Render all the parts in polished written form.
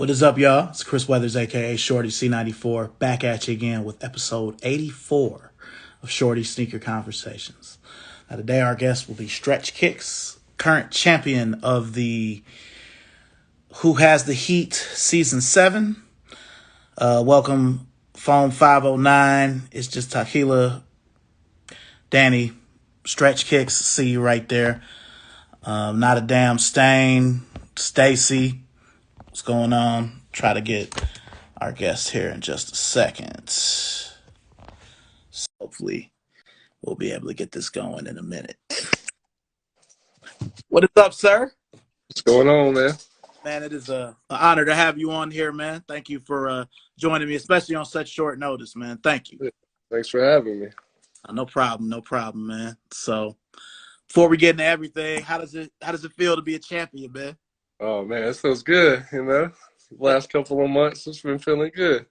What is up, y'all? It's Chris Weathers, aka Shorty C94, back at you again with episode 84 of Shorty Sneaker Conversations. Now, today our guest will be Stretch Kicks, current champion of the Who Has the Heat Season 7. Welcome, Phone 509. It's just Tequila, Danny, Stretch Kicks. See you right there. Not a damn stain. Stacy, what's going on? Try to get our guest here in just a second. So hopefully we'll be able to get this going in a minute. What is up, sir? What's going on, man? Man, it is an honor to have you on here, man. Thank you for joining me, especially on such short notice, man. Thank you. Thanks for having me. No problem, man. So before we get into everything, how does it feel to be a champion, man? Oh man, it feels good. Last couple of months, it's been feeling good.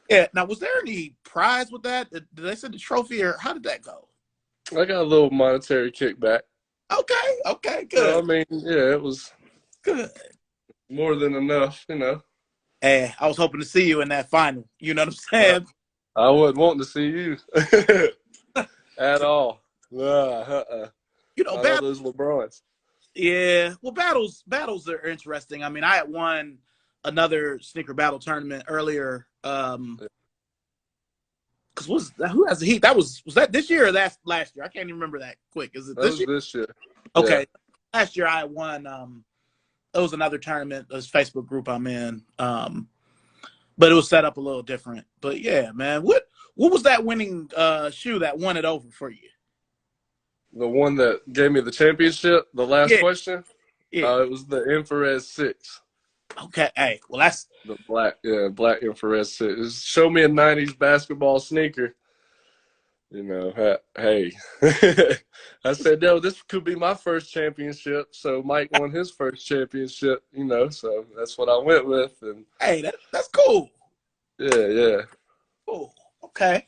Yeah. Now, was there any prize with that? Did they send the trophy, or how did that go? I got a little monetary kickback. Okay, good. It was Good. more than enough. Hey, I was hoping to see you in that final. You know what I'm saying? I wasn't wanting to see you at all. I know those LeBrons. Yeah. Well, battles are interesting. I mean, I had won another sneaker battle tournament earlier. Because who has the Heat? Was that this year or last year? I can't even remember that quick. Is it That this was year? this year. Okay. Yeah. Last year I won. It was another tournament. This Facebook group I'm in. But it was set up a little different. But yeah, man. What was that winning shoe that won it over for you? The one that gave me the championship, the last question, Yeah. it was the Infrared 6. Okay. Hey, well, that's The black Infrared 6. Show me a 90s basketball sneaker. Hey, I said, yo, this could be my first championship. So Mike won his first championship, so that's what I went with. And hey, that's cool. yeah. Cool. Okay.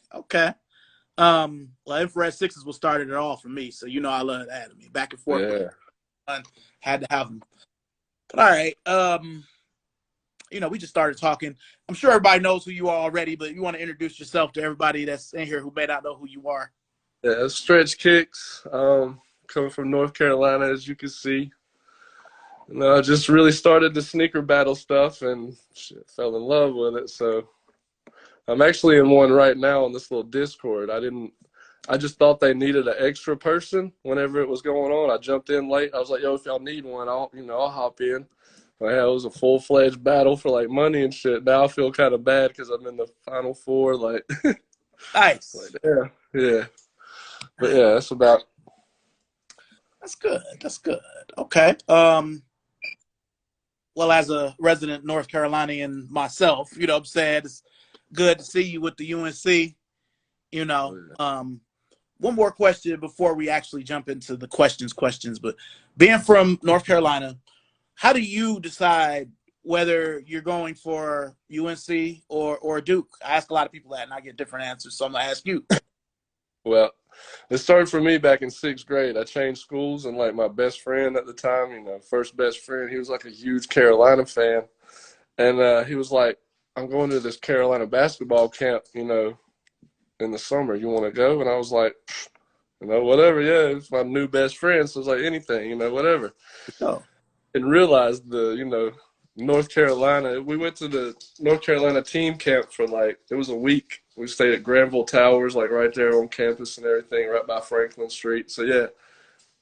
Well, infrared sixes will start it all for me. So I love that. I mean, back and forth. Yeah. Had to have them. But all right. We just started talking. I'm sure everybody knows who you are already, but you want to introduce yourself to everybody that's in here who may not know who you are. Yeah, Stretch Kicks. Coming from North Carolina, as you can see. I just really started the sneaker battle stuff and fell in love with it. So I'm actually in one right now on this little Discord. I just thought they needed an extra person whenever it was going on. I jumped in late. I was like, yo, if y'all need one, I'll hop in. Well, yeah, it was a full-fledged battle for like money and shit. Now I feel kind of bad because I'm in the final four. Like, Nice. Yeah. But yeah, That's good. Okay. Well, as a resident North Carolinian myself, you know what I'm saying? It's good to see you with the UNC. One more question before we actually jump into the questions. But being from North Carolina, how do you decide whether you're going for UNC or Duke? I ask a lot of people that, and I get different answers, so I'm going to ask you. well, it started for me back in 6th grade. I changed schools, and like my best friend at the time, first best friend, he was like a huge Carolina fan. And he was like, I'm going to this Carolina basketball camp, in the summer. You want to go? And I was like, whatever. Yeah, it's my new best friend. So it's like anything, whatever. Oh. And realized North Carolina, we went to the North Carolina team camp for it was a week. We stayed at Granville Towers, like right there on campus and everything, right by Franklin Street. So yeah,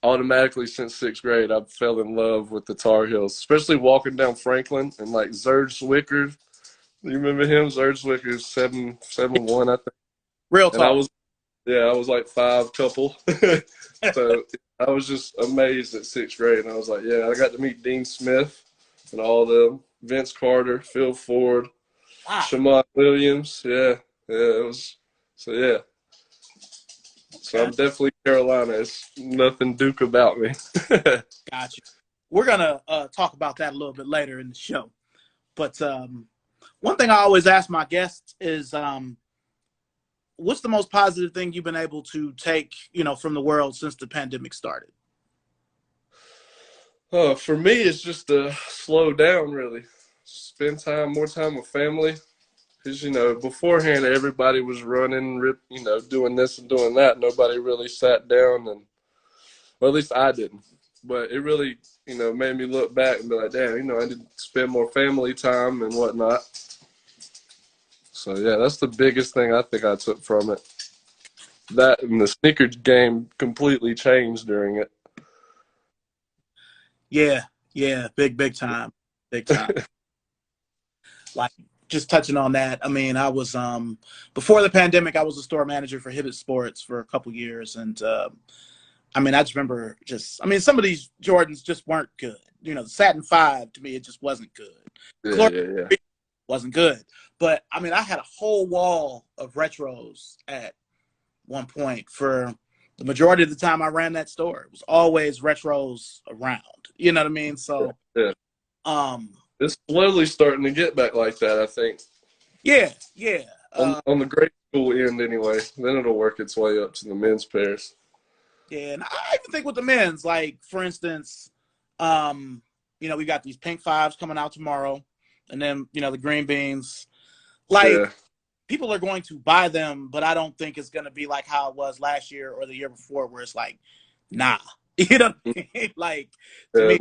automatically since 6th grade, I fell in love with the Tar Heels, especially walking down Franklin and like Zerge Zwicker. You remember him? Zerge Zwicker, 7'1", I think. Real And talk. I was like 5 couple. So I was just amazed at 6th grade. And I was like, yeah, I got to meet Dean Smith and all them, Vince Carter, Phil Ford, Wow. Shamon Williams. Yeah, it was, so yeah. So I'm definitely Carolina. It's nothing Duke about me. Gotcha. We're going to talk about that a little bit later in the show. But one thing I always ask my guests is, what's the most positive thing you've been able to take, from the world since the pandemic started? For me, it's just to slow down, really. spend more time with family. Because, beforehand, everybody was running, doing this and doing that. Nobody really sat down well, at least I didn't. But it really, made me look back and be like, damn, I did spend more family time and whatnot. So, yeah, that's the biggest thing I think I took from it. That and the sneaker game completely changed during it. Yeah, yeah, big time, big time. Like just touching on that. I mean, I was before the pandemic, I was a store manager for Hibbett Sports for a couple years, and I mean, I just remember some of these Jordans just weren't good. The Satin 5 to me, it just wasn't good. Yeah, Chlor yeah, yeah. wasn't good, but I mean, I had a whole wall of retros at one point for the majority of the time I ran that store. It was always retros around. You know what I mean? So, Yeah. um, It's slowly starting to get back like that, I think. yeah, yeah. On the grade school end, anyway. Then it'll work its way up to the men's pairs. Yeah, and I even think with the men's, like for instance, we got these pink fives coming out tomorrow, and then the green beans. Like Yeah. people are going to buy them, but I don't think it's going to be like how it was last year or the year before, where it's like, nah, you know, what I mean? Like to Yeah, me.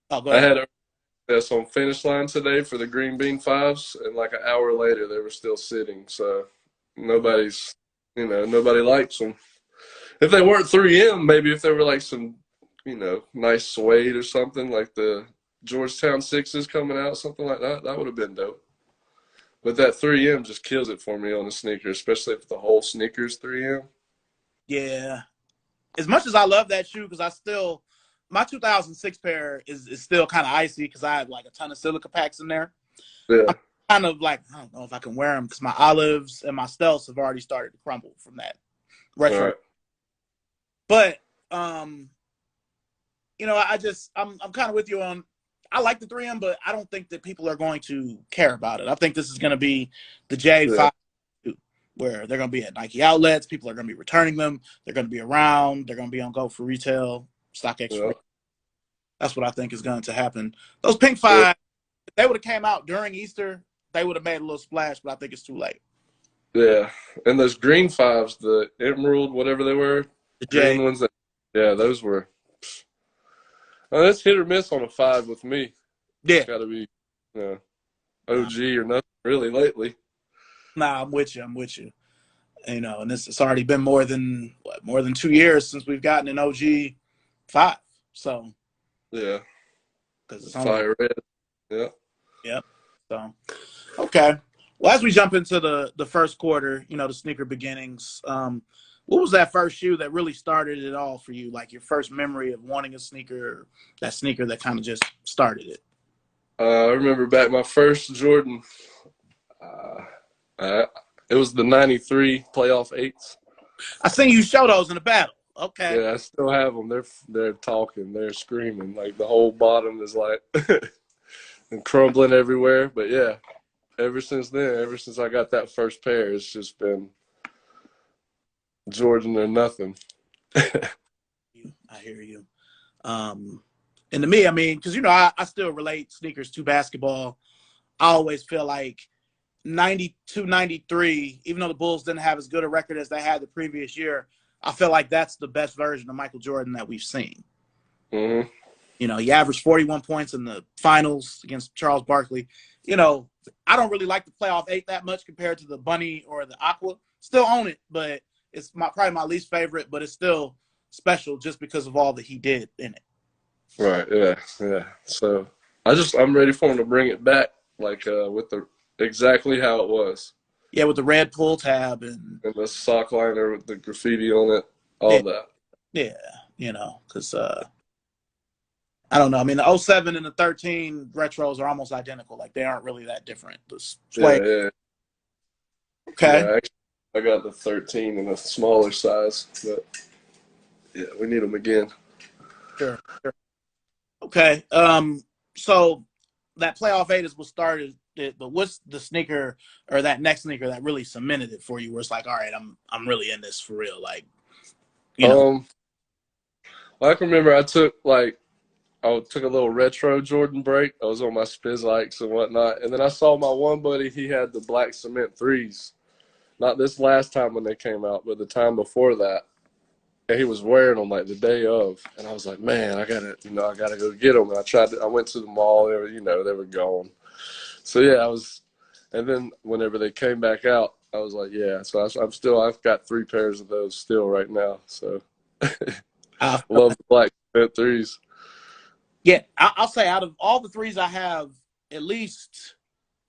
Oh, go I ahead. had us on finish line today for the green bean fives, and like an hour later, they were still sitting. So nobody likes them. If they weren't 3M, maybe if they were like some, nice suede or something, like the Georgetown sixes coming out, something like that, that would have been dope. But that 3M just kills it for me on a sneaker, especially if the whole sneaker's 3M. Yeah, as much as I love that shoe, because my 2006 pair is still kind of icy because I have like a ton of silica packs in there. Yeah. I'm kind of like, I don't know if I can wear them because my olives and my stealths have already started to crumble from that All retro. right. But I'm kind of with you on. I like the 3M, but I don't think that people are going to care about it. I think this is going to be the Yeah. J5, where they're going to be at Nike outlets. People are going to be returning them. They're going to be around. They're going to be on Go for Retail, StockX for Yeah. Retail. That's what I think is going to happen. Those pink Yeah. five, if they would have came out during Easter, they would have made a little splash, but I think it's too late. Yeah. And those green fives, the emerald, whatever they were, The J, green ones, yeah, those were. That's hit or miss on a five with me. It's yeah. got to be, Nah, OG or nothing really lately. nah, I'm with you. I'm with you. And it's already been more than 2 years since we've gotten an OG 5. So Yeah. because it's only Fire red. Yeah. yep. So okay. Well, as we jump into the first quarter, the sneaker beginnings. What was that first shoe that really started it all for you? Like your first memory of wanting a sneaker, that sneaker that kind of just started it. I remember back my first Jordan. Uh, it was the '93 playoff eights. I seen you show those in the battle. Okay. Yeah, I still have them. They're talking. They're screaming. Like the whole bottom is like and crumbling everywhere. But yeah, ever since then, ever since I got that first pair, it's just been Jordan or nothing. I hear you. And to me, I mean, because I still relate sneakers to basketball. I always feel like 92, 93, even though the Bulls didn't have as good a record as they had the previous year, I feel like that's the best version of Michael Jordan that we've seen. Mm-hmm. He averaged 41 points in the finals against Charles Barkley. I don't really like the playoff eight that much compared to the Bunny or the Aqua. Still own it, but it's probably my least favorite, but it's still special just because of all that he did in it. Right. Yeah. Yeah. So I'm ready for him to bring it back, like with the exactly how it was. Yeah, with the red pull tab and the sock liner with the graffiti on it, all yeah, that. yeah, because I don't know. I mean, the '07 and the 13 retros are almost identical. Like they aren't really that different. The Yeah, suede. yeah. Okay. Yeah, actually, I got the 13 in a smaller size, but yeah, we need them again. Sure. Okay. So that playoff eight is what started it, but what's the sneaker or that next sneaker that really cemented it for you? Where it's like, all right, I'm really in this for real. Like, you know. Well, I can remember I took like I took a little retro Jordan break. I was on my Spiz likes and whatnot, and then I saw my one buddy. He had the black cement threes. Not this last time when they came out, but the time before that. And he was wearing them like the day of, and I was like, man, I gotta go get them. And I went to the mall. They were gone. So yeah, and then whenever they came back out, I was like, yeah. So I've got 3 pairs of those still right now. So I feel love that. the black cement threes. Yeah, I'll say out of all the threes I have, at least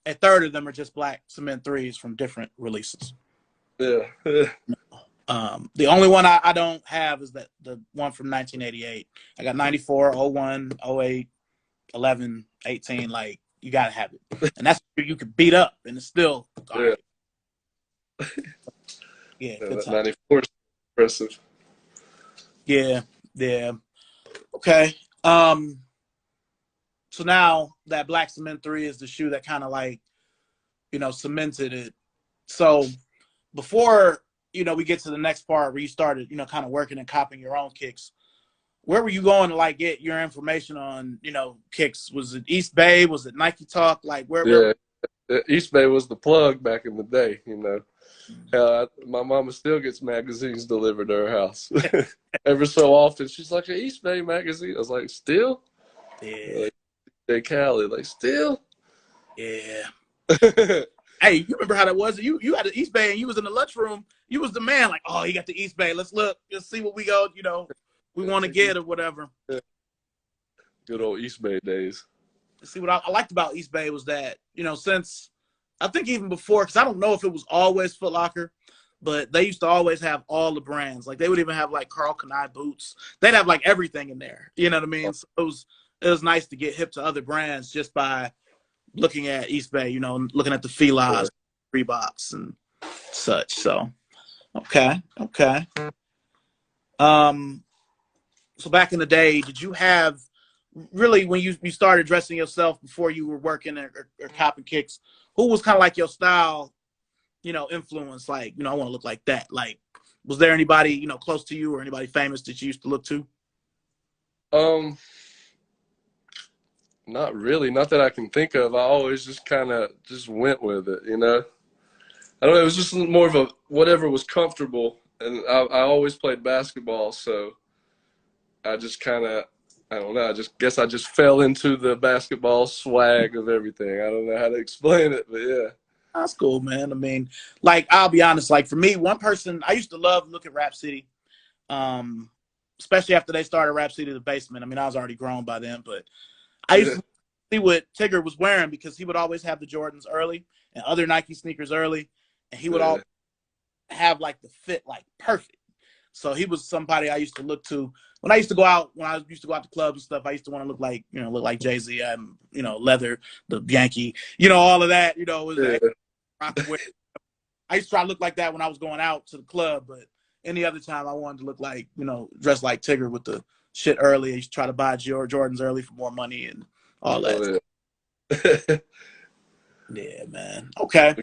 a third of them are just black cement threes from different releases. Yeah. The only one I don't have is the one from 1988. I got 94, 01, 08, 11, 18. Like, you got to have it. And that's you could beat up, and it's still all Yeah. right. Yeah, Yeah, good that time. 94 is impressive. Yeah, yeah. Okay. So now that black cement 3 is the shoe that kind of like, cemented it. So before, we get to the next part where you started, kind of working and copying your own kicks, where were you going to like get your information on, kicks? Was it East Bay? Was it Nike Talk? Like where? Yeah. East Bay was the plug back in the day, my mama still gets magazines delivered to her house. Every so often, she's like, an East Bay magazine. I was like, still? Yeah, Like, they Cali, like, still? yeah. Hey, you remember how that was? You had the East Bay and you was in the lunchroom. You was the man, like, oh, you got the East Bay. Let's look. Let's see what we go, we want to get or whatever. Good old East Bay days. See, what I liked about East Bay was that, since I think even before, because I don't know if it was always Foot Locker, but they used to always have all the brands. Like, they would even have like Carl Kanai boots. They'd have like everything in there. You know what I mean? So it was nice to get hip to other brands just by looking at East Bay, looking at the Filas, Reeboks, and such. So, okay. So back in the day, did you have really when you started dressing yourself before you were working or copping kicks? Who was kind of like your style, influence? Like, I want to look like that. Like, was there anybody close to you or anybody famous that you used to look to? Not really. Not that I can think of. I always just kind of just went with it, I don't know. It was just more of a whatever was comfortable. And I always played basketball, so I just kind of, I don't know. I just guess I just fell into the basketball swag of everything. I don't know how to explain it, but yeah. That's cool, man. I mean, like, I'll be honest. Like, for me, one person I used to love look at Rap City, um, especially after they started Rap City the Basement. I mean, I was already grown by then, but I used to see what Tigger was wearing because he would always have the Jordans early and other Nike sneakers early, and he would all have like the fit like perfect. So he was somebody I used to look to when I used to go out. When I used to go out to clubs and stuff, I used to want to look like Jay-Z and leather, the Yankee, all of that. Was I used to try to look like that when I was going out to the club, but any other time I wanted to look like dress like Tigger with the shit early. I used to try to buy Jordans early for more money and all that. Yeah, man. Okay.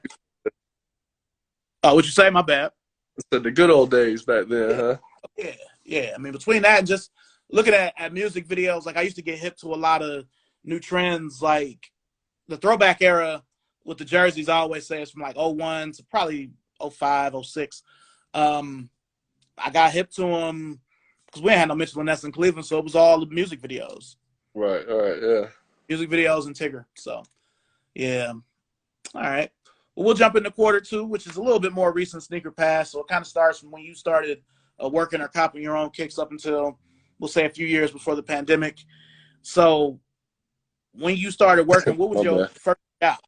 Oh, what you say? My bad. So the good old days back then, huh? Yeah. I mean, between that and just looking at music videos, like I used to get hip to a lot of new trends, like the throwback era with the jerseys. I always say it's from like '01 to probably '05, '06. I got hip to them because we ain't had no Mitchell and Ness in Cleveland, so it was all the music videos. Right, yeah. Music videos and Tigger. So, yeah. All right. Well, we'll jump into quarter 2, which is a little bit more recent sneaker pass. So it kind of starts from when you started working or copying your own kicks up until, we'll say, a few years before the pandemic. So when you started working, what was your first job?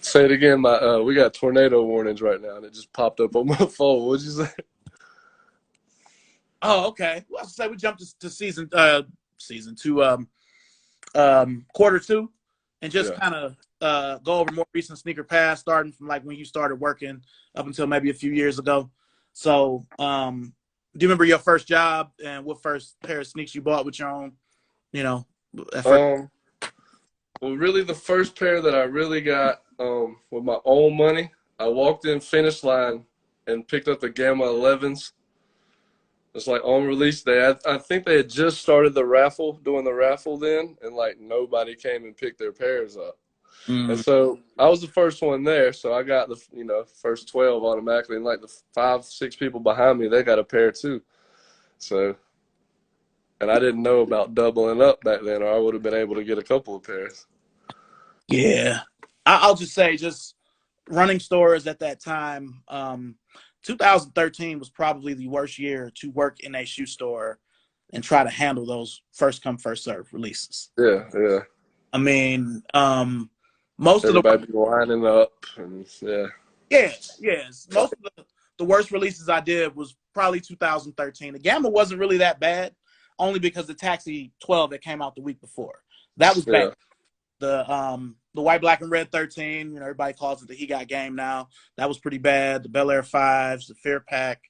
Say it again. We got tornado warnings right now, and it just popped up on my phone. What'd you say? Oh, okay. Well, I say we jumped to season 2, quarter 2, and just kind of go over more recent sneaker past, starting from like when you started working up until maybe a few years ago. So, do you remember your first job and what first pair of sneaks you bought with your own, effort? Well, really, the first pair that I really got with my own money, I walked in finish line and picked up the Gamma 11s. It's like on release day. I think they had just started doing the raffle then, and like nobody came and picked their pairs up. And Mm. so I was the first one there, so I got the first 12 automatically, and like the 5, 6 people behind me, they got a pair too. So, and I didn't know about doubling up back then, or I would have been able to get a couple of pairs. Yeah. I'll just say, just running stores at that time, 2013 was probably the worst year to work in a shoe store and try to handle those first come, first serve releases. Yeah, yeah. I mean, most of the Everybody be lining up, and yeah. yes, most of the worst releases I did was probably 2013. The Gamma wasn't really that bad, only because the Taxi 12 that came out the week before, that was bad. Yeah. The white, black, and red 13, you know, everybody calls it the He Got Game now. That was pretty bad. The Bel Air 5s, the Fear Pack.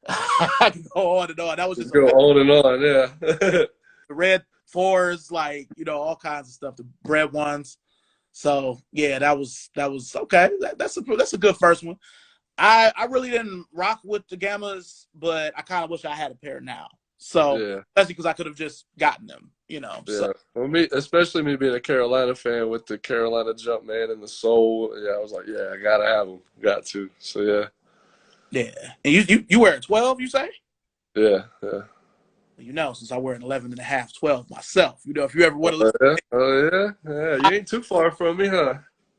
I can go on and on. That was just go on and on, yeah. The red 4s, like, you know, all kinds of stuff. The red ones. So yeah, that was okay. That's a good first one. I really didn't rock with the Gammas, but I kind of wish I had a pair now. So yeah. especially because I could have just gotten them, you know. Yeah. So. Well, especially me being a Carolina fan with the Carolina Jumpman and the Soul. Yeah, I was like, yeah, I gotta have them. Got to. So yeah. Yeah, and you wear a 12, you say? Yeah, yeah. You know, since I wear an 11 and a half, 12 myself. You know, if you ever want to Oh, listen. yeah? Oh, yeah? Yeah, you ain't too far from me, huh?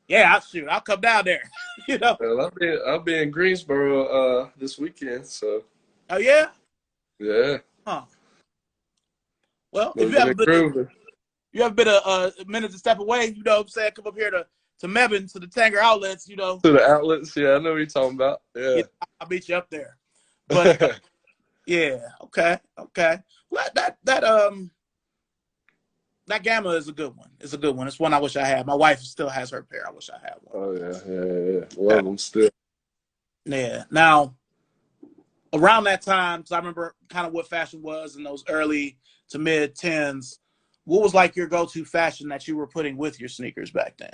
Yeah, I'll come down there. You know. Well, I'll be in Greensboro this weekend, so. Oh yeah. Yeah. Huh. Well, if Moving and grooving. you ever been a minute to step away, you know what I'm saying? Come up here to Mebane, to the Tanger outlets, you know. To the outlets, yeah, I know what you're talking about. Yeah. I'll meet you up there. But yeah, okay. Well, that Gamma is a good one. It's a good one. It's one I wish I had. My wife still has her pair. I wish I had one. Oh yeah. Love them still. Yeah. Now, around that time, because I remember kind of what fashion was in those early to mid 10s, what was like your go-to fashion that you were putting with your sneakers back then?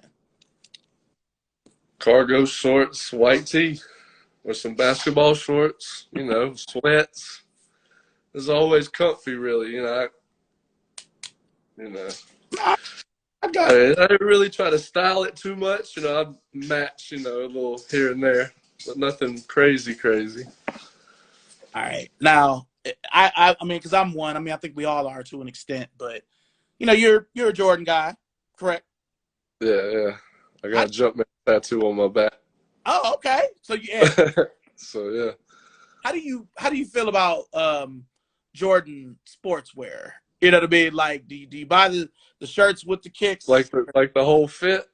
Cargo shorts, white tee, with some basketball shorts, you know, sweats. It's always comfy, really, you know. I didn't really try to style it too much, you know. I match, you know, a little here and there, but nothing crazy. All right. Now, I mean, because I'm one. I mean, I think we all are to an extent, but you know, you're a Jordan guy, correct? Yeah. I got a Jumpman tattoo on my back. Oh, okay. So yeah. So yeah. How do you feel about Jordan sportswear? You know what I mean? Like, do you buy the shirts with the kicks? Like the whole fit?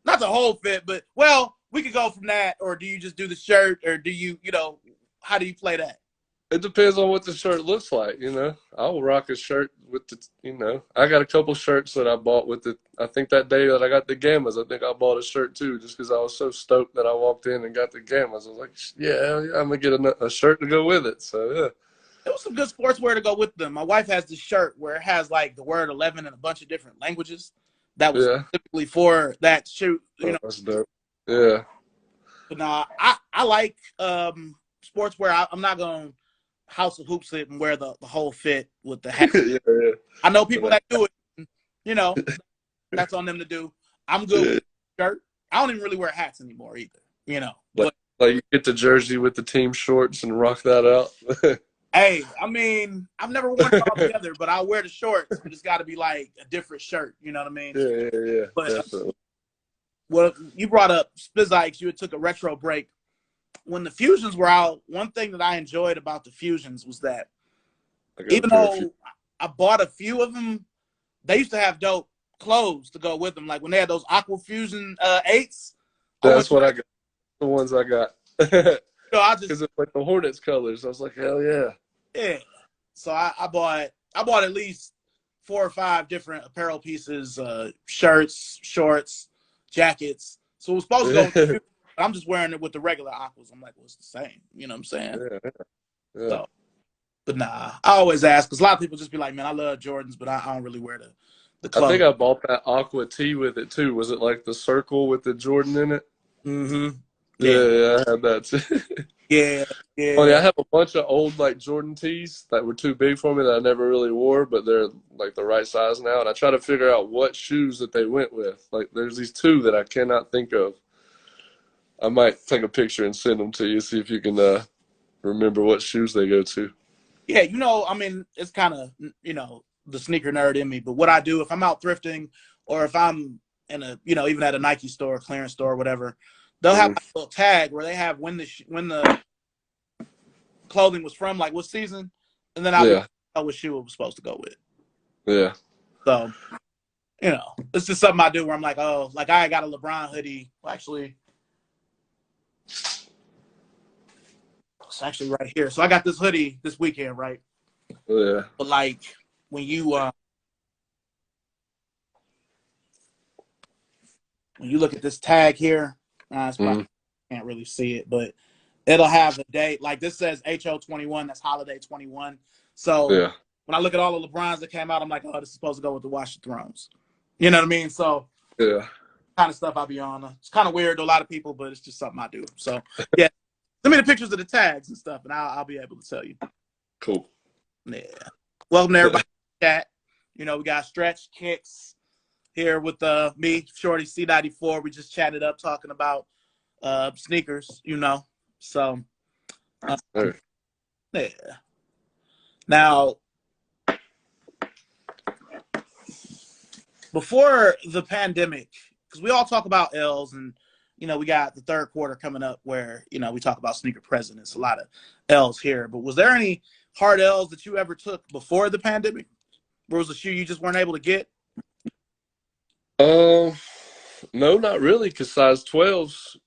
Not the whole fit, but well, we could go from that, or do you just do the shirt, or do you know, how do you play that? It depends on what the shirt looks like, you know. I will rock a shirt with the, you know. I got a couple shirts that I bought with the, I think that day that I got the Gammas, I think I bought a shirt too, just because I was so stoked that I walked in and got the Gammas. I was like, yeah, I'm going to get a shirt to go with it. So, yeah. There was some good sportswear to go with them. My wife has this shirt where it has like the word 11 in a bunch of different languages. That was specifically for that shoot. You know, that's dope. Yeah. But nah, I like sportswear. I'm not going to House of Hoops it and wear the whole fit with the hat. Yeah. I know people that do it. You know, that's on them to do. I'm good with the shirt. I don't even really wear hats anymore either. You know, like you get the jersey with the team shorts and rock that out. Hey, I mean, I've never worn it all together, but I'll wear the shorts, but it's got to be like a different shirt. You know what I mean? Yeah. But definitely. Well, you brought up Spizikes. You had took a retro break. When the Fusions were out, one thing that I enjoyed about the Fusions was that even though I bought a few of them, they used to have dope clothes to go with them. Like when they had those Aqua Fusion 8s. That's what I got. The ones I got. So I just, because it's like the Hornets colors. I was like, hell yeah. Yeah. So I bought at least 4 or 5 different apparel pieces, shirts, shorts, jackets. So it was supposed to go. I'm just wearing it with the regular Aquas. I'm like, well, it's the same. You know what I'm saying? Yeah. So, but nah, I always ask because a lot of people just be like, man, I love Jordans, but I don't really wear the clothes. I think I bought that Aqua tee with it too. Was it like the circle with the Jordan in it? Mm-hmm. Yeah, I had that too. Yeah, Funny, I yeah. have a bunch of old like Jordan tees that were too big for me that I never really wore, but they're like the right size now. And I try to figure out what shoes that they went with. Like there's these two that I cannot think of. I might take a picture and send them to you, see if you can remember what shoes they go to. Yeah, I mean, it's kind of, the sneaker nerd in me, but what I do if I'm out thrifting or if I'm in a, even at a Nike store, clearance store, whatever, they'll have Mm, like a little tag where they have when the clothing was from, like what season, and then I'll be yeah, able to tell what shoe it was supposed to go with. yeah. So, it's just something I do where I'm like, oh, like I got a LeBron hoodie. Well, actually, it's actually right here. So I got this hoodie this weekend, right? Yeah. But like when you look at this tag here, it's probably Mm, can't really see it, but it'll have the date. Like this says HO21, that's holiday 21. So yeah. when I look at all the LeBrons that came out, I'm like, oh, this is supposed to go with the Watch the Thrones. You know what I mean? So Yeah. kind of stuff I'll be on. It's kind of weird to a lot of people, but it's just something I do. So yeah, send me the pictures of the tags and stuff, and I'll be able to tell you. Cool. Yeah. Welcome to everybody in the chat. We got Stretch Kicks here with me, Shorty C94. We just chatted up talking about sneakers, So Hey. yeah. Now, before the pandemic, because we all talk about L's and we got the third quarter coming up where we talk about sneaker presidents, a lot of L's here. But was there any hard L's that you ever took before the pandemic? Where was a shoe you just weren't able to get? Um, no, not really, because size 12s,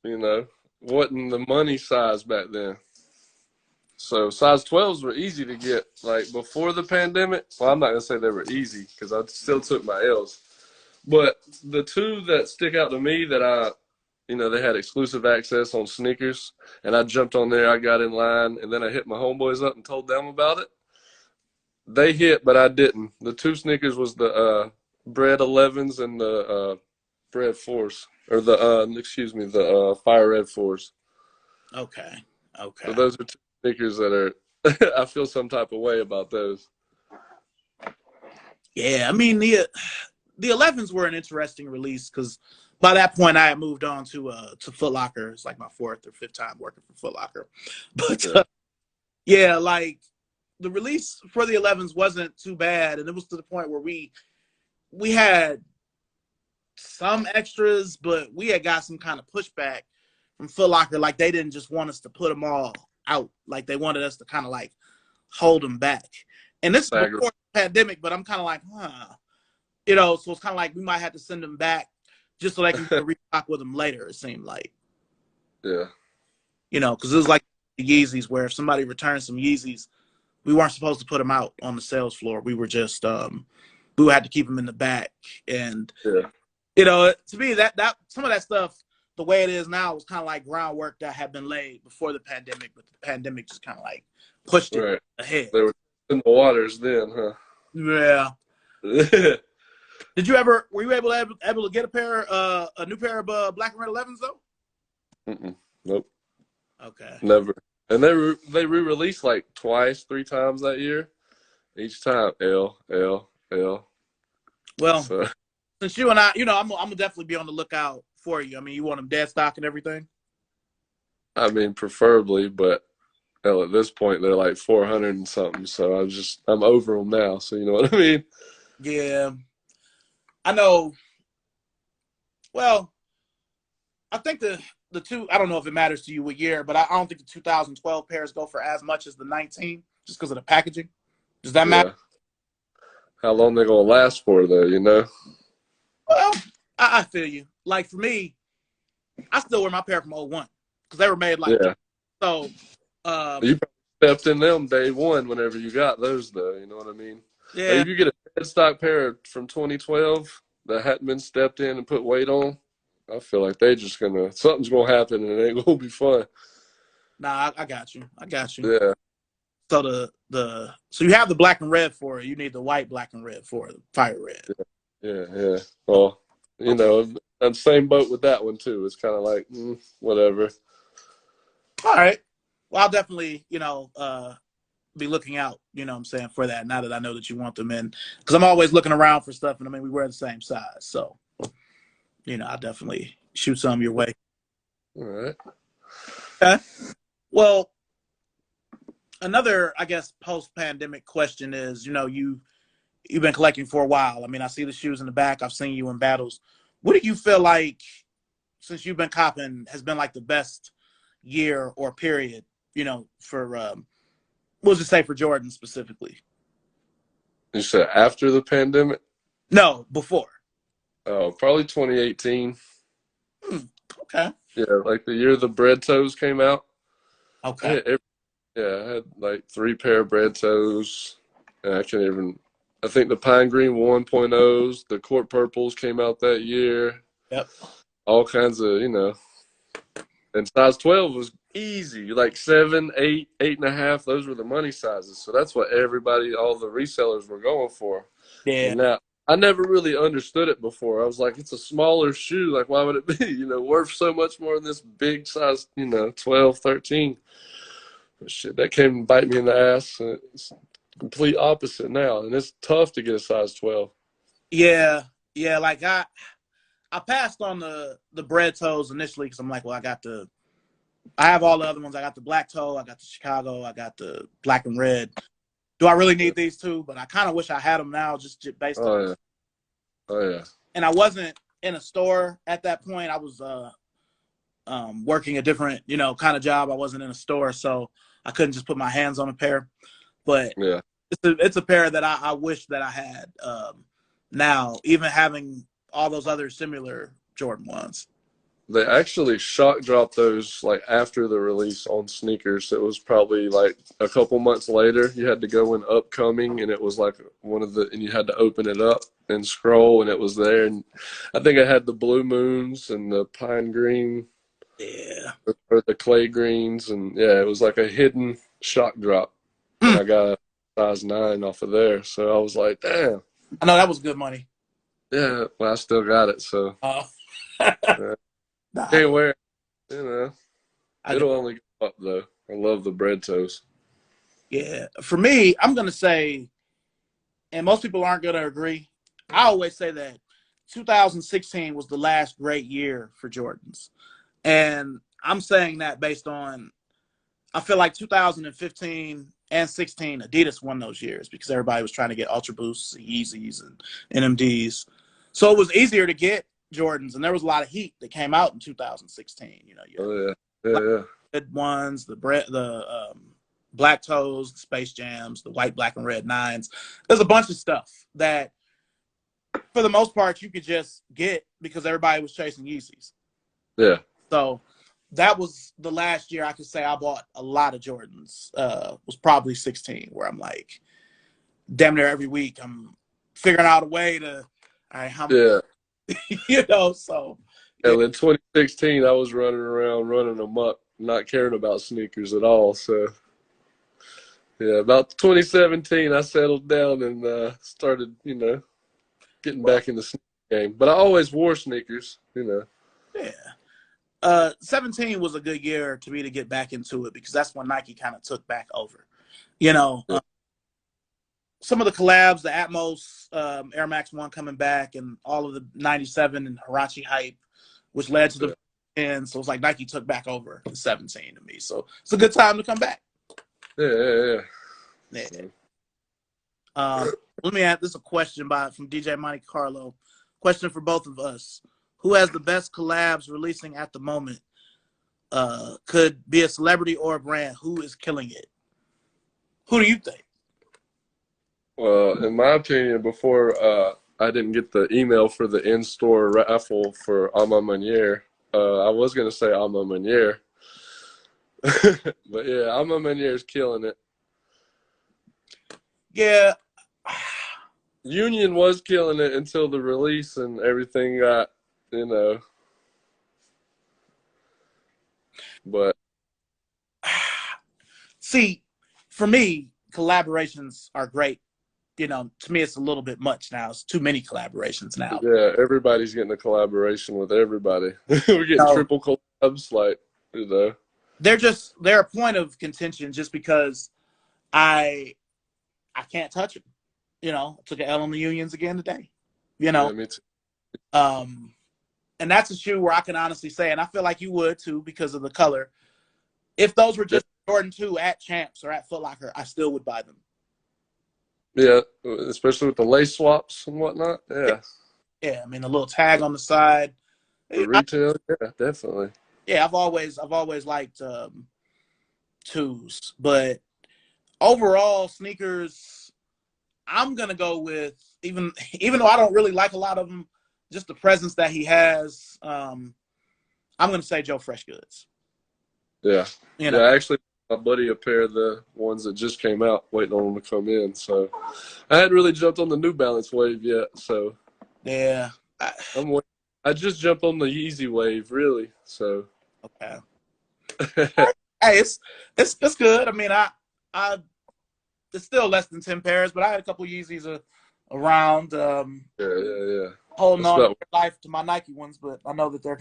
wasn't the money size back then. So size 12s were easy to get. Like before the pandemic, well, I'm not gonna say they were easy because I still took my L's. But the two that stick out to me that they had exclusive access on sneakers, and I jumped on there, I got in line, and then I hit my homeboys up and told them about it. They hit, but I didn't. The two sneakers was the Bread 11s and the Bread 4s, or the Fire Red 4s. Okay. So Okay. those are two sneakers that are, I feel some type of way about those. Yeah, I mean the 11s were an interesting release because by that point I had moved on to Foot Locker. It's like my fourth or fifth time working for Foot Locker, but Yeah, yeah, like the release for the 11s wasn't too bad, and it was to the point where we had some extras, but we had got some kind of pushback from Foot Locker. Like they didn't just want us to put them all out, like they wanted us to kind of like hold them back. And this is Stagger. before the pandemic, but I'm kind of like, so it's kind of like we might have to send them back just so they can restock with them later. It seemed like, Yeah, because it was like the Yeezys, where if somebody returned some Yeezys, we weren't supposed to put them out on the sales floor. We were just we had to keep them in the back. And yeah, to me that some of that stuff, the way it is now, was kind of like groundwork that had been laid before the pandemic, but the pandemic just kind of like pushed it right. ahead. They were in the waters then, Yeah. huh? Were you able to get a new pair of black and red 11s though? Nope, Okay. never. And they re-released like twice, 3 times that year. Each time, L. Well, So since you and I, I'm gonna definitely be on the lookout for you. I mean, you want them dead stock and everything? I mean, preferably, but hell, at this point they're like 400 and something. So I'm over them now. So you know what I mean? Yeah, I know. Well, I think the two. I don't know if it matters to you what year, but I don't think the 2012 pairs go for as much as the 19, just because of the packaging. Does that matter? Yeah. How long they gonna last for though? Well, I feel you. Like for me, I still wear my pair from '01 because they were made like Yeah. so. You probably stepped in them day one whenever you got those though. You know what I mean? Like Yeah. if you get a head stock pair from 2012 that hadn't been stepped in and put weight on, I feel like something's gonna happen and it ain't gonna be fun. Nah, I got you. I got you. Yeah. So so you have the black and red for it. You need the white, black and red for it. Fire red. Yeah. Well, I'm same boat with that one too. It's kind of like whatever. All right. Well, I'll definitely, be looking out, you know what I'm saying, for that now that I know that you want them in. Because I'm always looking around for stuff, and I mean, we wear the same size. So, I'll definitely shoot some your way. All right. Okay. Well, another, I guess, post-pandemic question is, you've been collecting for a while. I mean, I see the shoes in the back. I've seen you in battles. What do you feel like, since you've been copping, has been like the best year or period, for what was it say for Jordan specifically? You said after the pandemic? No, before. Oh, probably 2018. Hmm, okay. Yeah, like the year the bread toes came out. I Okay. had I had like 3 pair of bread toes. And I can't even. I think the pine green 1.0s, the court purples came out that year. Yep. All kinds of, and size 12 was easy. Like 7, 8, 8.5. Those were the money sizes. So that's what everybody, all the resellers were going for. Yeah. And now I never really understood it before. I was like, it's a smaller shoe. Like, why would it be, worth so much more than this big size, 12, 13? But shit, that came and bite me in the ass. It's complete opposite now. And it's tough to get a size 12. Yeah. Yeah. Like I passed on the bread toes initially because I'm like, well, I have all the other ones. I got the black toe, I got the Chicago, I got the black and red. Do I really need these two? But I kind of wish I had them now, just based on. Oh, yeah. Oh, yeah. And I wasn't in a store at that point. I was working a different, kind of job. I wasn't in a store, so I couldn't just put my hands on a pair. But Yeah. it's a pair that I wish that I had now, even having all those other similar Jordan ones. They actually shock dropped those like after the release on sneakers. It was probably like a couple months later. You had to go in upcoming, and it was like and you had to open it up and scroll, and it was there. And I think I had the blue moons and the pine green, Yeah. or the clay greens, and yeah, it was like a hidden shock drop, and I got a size 9 off of there. So I was like, damn. I know that was good money. Yeah, well, I still got it, so yeah. Nah, Can't wear it, It'll I, only go up though. I love the bread toast. yeah. For me, I'm gonna say, and most people aren't gonna agree. I always say that 2016 was the last great year for Jordans, and I'm saying that based on I feel like 2015 and 16 Adidas won those years because everybody was trying to get Ultra Boosts, Yeezys, and NMDs, so it was easier to get Jordans, and there was a lot of heat that came out in 2016. You Oh yeah, had yeah, red ones, the black toes, the Space Jams, the white, black, and red nines. There's a bunch of stuff that, for the most part, you could just get because everybody was chasing Yeezys. yeah, So that was the last year I could say I bought a lot of Jordans. Was probably 16, where I'm like, damn near every week I'm figuring out a way to, all right, how yeah. so. And in 2016, I was running around, running amok, not caring about sneakers at all. So yeah, about 2017, I settled down and started, getting back in the sneaker game. But I always wore sneakers. Yeah. 17 was a good year to me to get back into it because that's when Nike kind of took back over. Yeah, Some of the collabs, the Atmos Air Max 1 coming back, and all of the 97 and Hirachi hype, which led to the 10. So it's like Nike took back over the 17 to me. So it's a good time to come back. yeah. Yeah. Let me ask this a question from DJ Monte Carlo. Question for both of us. Who has the best collabs releasing at the moment? Could be a celebrity or a brand. Who is killing it? Who do you think? Well, in my opinion, before I didn't get the email for the in-store raffle for Alma Meunier, I was going to say Alma Meunier. But yeah, Alma Meunier is killing it. Yeah. Union was killing it until the release and everything got, but See, for me, collaborations are great. To me, it's a little bit much now. It's too many collaborations now. yeah, everybody's getting a collaboration with everybody. We're getting triple collabs, like. they're a point of contention just because I I can't touch them. I took an L on the Unions again today. You Yeah, know, me too. um, and that's a shoe where I can honestly say, and I feel like you would too because of the color. If those were Yeah, just Jordan 2 at Champs or at Foot Locker, I still would buy them. yeah, especially with the lace swaps and whatnot. Yeah, Yeah, I mean the little tag on the side. for retail. Yeah, definitely. Yeah, I've always liked twos, but overall sneakers, I'm gonna go with even though I don't really like a lot of them, just the presence that he has. I'm gonna say Joe Fresh Goods. Yeah, You know, yeah. Actually, my buddy a pair of the ones that just came out, waiting on them to come in. So I hadn't really jumped on the New Balance wave yet. So yeah. I'm wait- I just jumped on the Yeezy wave, really. So Okay. yeah, Hey, it's good. I mean, I it's still less than 10 pairs, but I had a couple Yeezys around. yeah, yeah. Holding That's on about. for life to my Nike ones, but I know that they're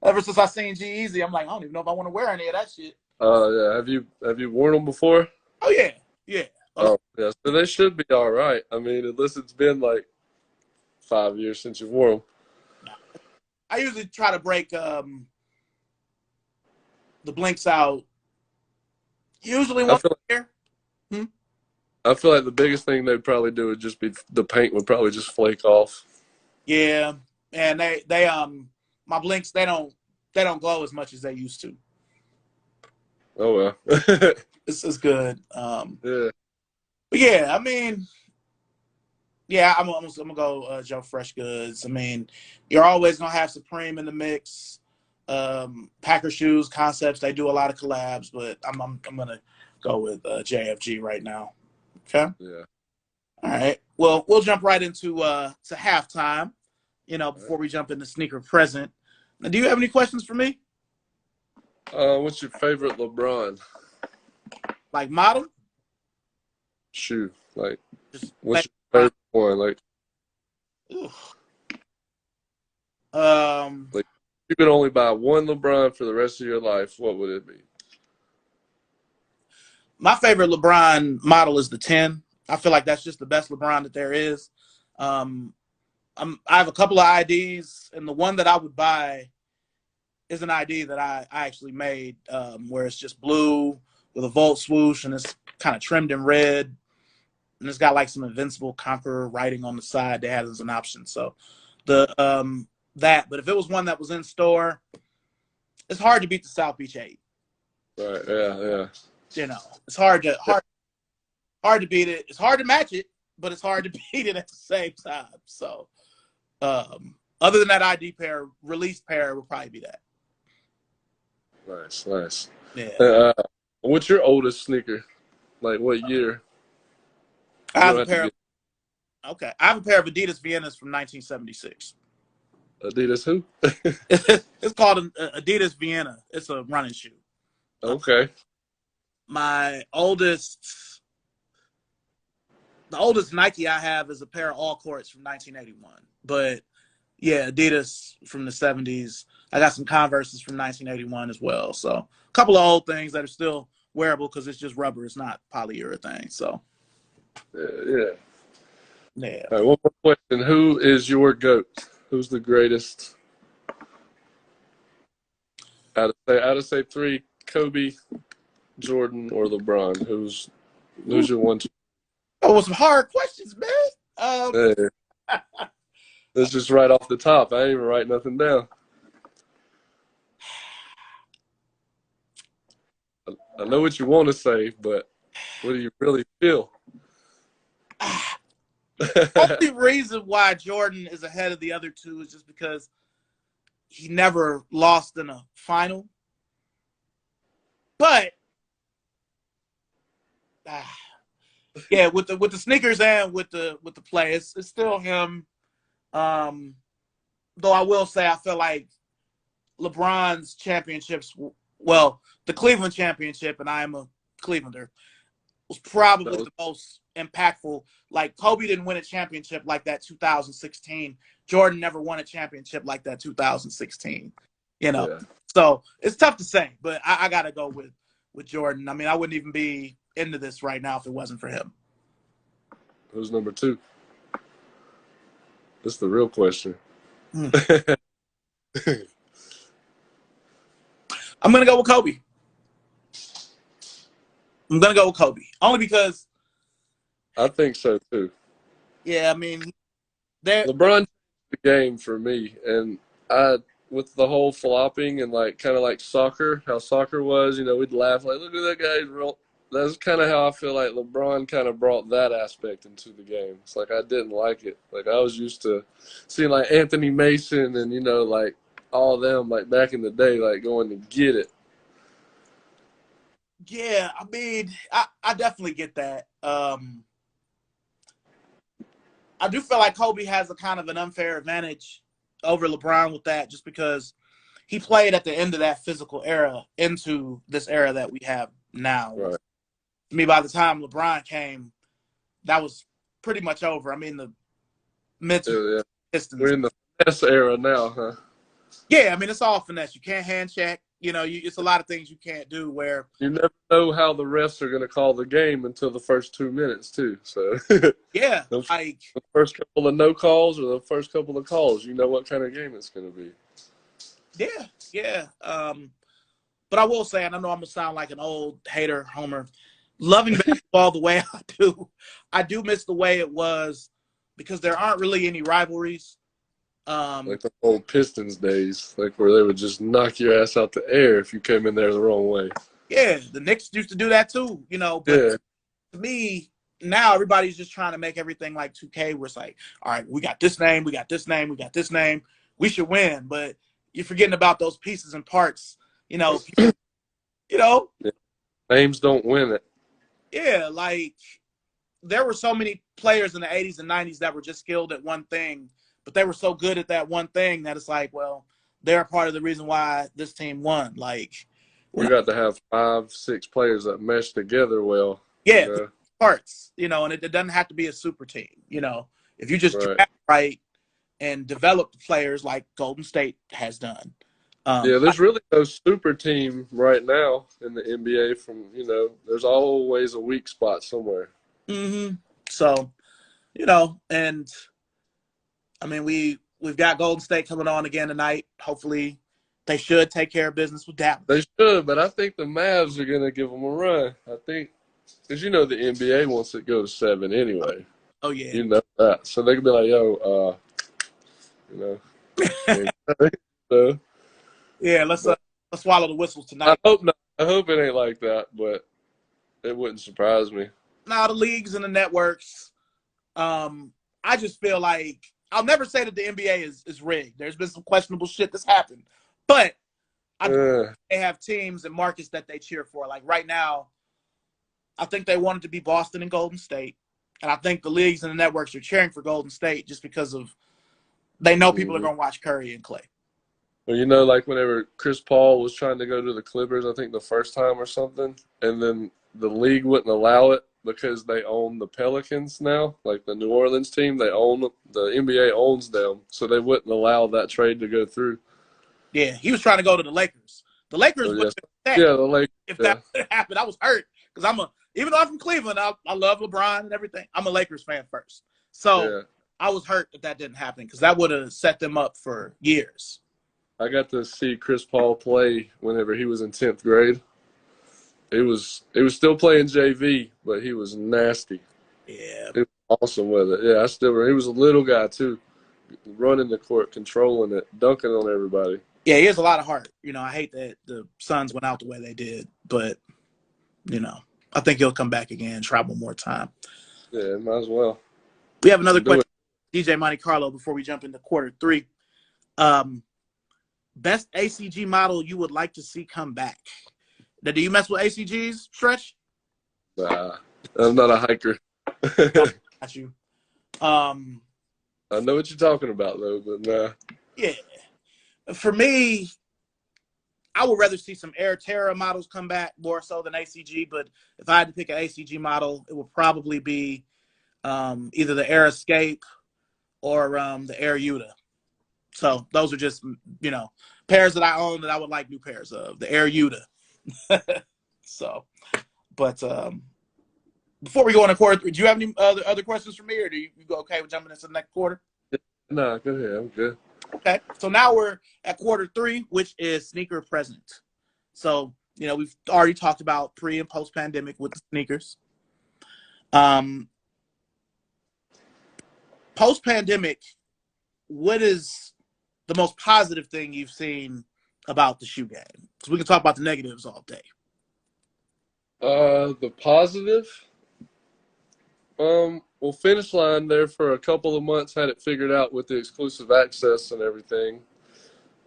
ever since I seen G-Eazy, I'm like, I don't even know if I want to wear any of that shit. Yeah. Have you worn them before? Oh yeah, yeah. Oh yeah. So they should be all right. I mean, unless it's been like 5 years since you wore them. I usually try to break the blinks out usually I once feel a year. Hmm? I feel like the biggest thing they'd probably do would just be the paint would probably just flake off. Yeah, and they my blinks they don't glow as much as they used to. Oh well. It's good. Yeah. But yeah, I mean, yeah, I'm gonna go Joe Fresh Goods. I mean, you're always gonna have Supreme in the mix. Packer shoes concepts they do a lot of collabs, but I'm gonna go with JFG right now. Okay. Yeah. All right. Well, we'll jump right into to halftime. All Before we jump into sneaker present. Now, do you have any questions for me? right. What's your favorite LeBron Like model? shoe? Like, Just what's your favorite one? um, Like, you could only buy one LeBron for the rest of your life. What would it be? my favorite LeBron model is the 10. I feel like that's just the best LeBron that there is. Um, I have a couple of IDs, and the one that I would buy is an ID that I actually made, where it's just blue with a Volt swoosh, and it's kind of trimmed in red, and it's got like some Invincible Conqueror writing on the side they had as an option. So but if it was one that was in store, it's hard to beat the South Beach 8. Right. Yeah. Yeah. It's hard to beat it. It's hard to match it, but it's hard to beat it at the same time. So, other than that ID pair, release pair would probably be that. Nice. Nice. Yeah. What's your oldest sneaker? Like, what year? I You have don't a have to pair of get okay. I have a pair of Adidas Viennas from 1976. Adidas. Who? It's called an Adidas Vienna. It's a running shoe. Okay. My the oldest Nike I have is a pair of All Courts from 1981. But yeah, Adidas from the 70s. I got some Converses from 1981 as well. So a couple of old things that are still wearable because it's just rubber. It's not polyurethane. So Yeah. yeah. All right. One more question. Who is your GOAT? Who's the greatest? Out of say three: Kobe, Jordan, or LeBron. Who's your one? Two? Oh, some hard questions, man. Hey, that's just right off the top. I ain't even write nothing down. I know what you want to say, but what do you really feel? Only reason why Jordan is ahead of the other two is just because he never lost in a final. But yeah, with the sneakers and with the play, it's still him. Though I will say I feel like LeBron's championships, well, the Cleveland championship, and I am a Clevelander, was probably the most impactful. Like Kobe didn't win a championship like that 2016. Jordan never won a championship like that 2016. Yeah. So it's tough to say, but I got to go with Jordan. I mean, I wouldn't even be into this right now if it wasn't for him. Who's number two? That's the real question. I'm going to go with Kobe. I'm going to go with Kobe. Only because. I think so, too. Yeah, I mean, LeBron changed the game for me. And with the whole flopping and kind of like soccer, how soccer was, we'd laugh like, look at that guy. That's kind of how I feel like LeBron kind of brought that aspect into the game. It's like I didn't like it. Like I was used to seeing like Anthony Mason and, like all of them like back in the day, like going to get it. Yeah, I mean, I definitely get that. I do feel like Kobe has a kind of an unfair advantage over LeBron with that, just because he played at the end of that physical era into this era that we have now. Right. I mean, by the time LeBron came, that was pretty much over. I mean, the mental Pistons. We're in the finesse era now, huh? Yeah, I mean, it's all finesse. You can't hand check. It's a lot of things you can't do where you never know how the refs are going to call the game until the first 2 minutes, too. So yeah, the first couple of no calls or the first couple of calls, you know what kind of game it's going to be. Yeah. But I will say, and I know I'm gonna sound like an old hater, Homer, loving basketball the way I do miss the way it was because there aren't really any rivalries. Like the old Pistons days, like where they would just knock your ass out the air if you came in there the wrong way. Yeah, the Knicks used to do that too, But to me, now everybody's just trying to make everything like 2K, where it's like, all right, we got this name, we got this name, we got this name, we should win. But you're forgetting about those pieces and parts, Yeah. Names don't win it. Yeah, like there were so many players in the 80s and 90s that were just skilled at one thing, but they were so good at that one thing that it's like, well, they're part of the reason why this team won. Like we got to have 5-6 players that mesh together well. Yeah, parts, and it doesn't have to be a super team. If you just draft right and develop the players like Golden State has done. There's really no super team right now in the NBA. There's always a weak spot somewhere. Mm-hmm. So, and I mean, we've got Golden State coming on again tonight. Hopefully, they should take care of business with Dallas. They should, but I think the Mavs are going to give them a run. I think, because the NBA wants it to go to 7 anyway. Oh yeah, you know that. So they could be like, yo, Yeah, let's swallow the whistles tonight. I hope not. I hope it ain't like that, but it wouldn't surprise me. Now the leagues and the networks, I just feel like I'll never say that the NBA is rigged. There's been some questionable shit that's happened, but they have teams and markets that they cheer for. Like right now, I think they wanted to be Boston and Golden State, and I think the leagues and the networks are cheering for Golden State just because of they know people are going to watch Curry and Clay. Well, like whenever Chris Paul was trying to go to the Clippers, I think the first time or something, and then the league wouldn't allow it because they own the Pelicans now, like the New Orleans team. The NBA owns them, so they wouldn't allow that trade to go through. Yeah, he was trying to go to the Lakers. The Lakers would the Lakers. If that happened, I was hurt because even though I'm from Cleveland, I love LeBron and everything. I'm a Lakers fan first, so I was hurt that didn't happen because that would have set them up for years. I got to see Chris Paul play whenever he was in 10th grade. He was still playing JV, but he was nasty. Yeah. He was awesome with it. Yeah, he was a little guy too, running the court, controlling it, dunking on everybody. Yeah, he has a lot of heart. I hate that the Suns went out the way they did, but I think he'll come back again, try one more time. Yeah, might as well. We have another question, DJ Monte Carlo, before we jump into quarter 3. Best ACG model you would like to see come back. Now, do you mess with ACGs, Stretch? Nah, I'm not a hiker. Got you. I know what you're talking about, though, but nah. Yeah. For me, I would rather see some Air Terra models come back more so than ACG, but if I had to pick an ACG model, it would probably be either the Air Escape or the Air Yuta. So those are just, you know, pairs that I own that I would like new pairs of. The Air Yuta. So, but before we go into quarter three, do you have any other questions for me, or do you go okay with jumping into the next quarter? No, go ahead. I'm good. Okay. So now we're at quarter three, which is sneaker present. So, you know, we've already talked about pre and post pandemic with the sneakers. Post pandemic, what is the most positive thing you've seen about the shoe game? Because we can talk about the negatives all day. The positive. Well, Finish Line there for a couple of months had it figured out with the exclusive access and everything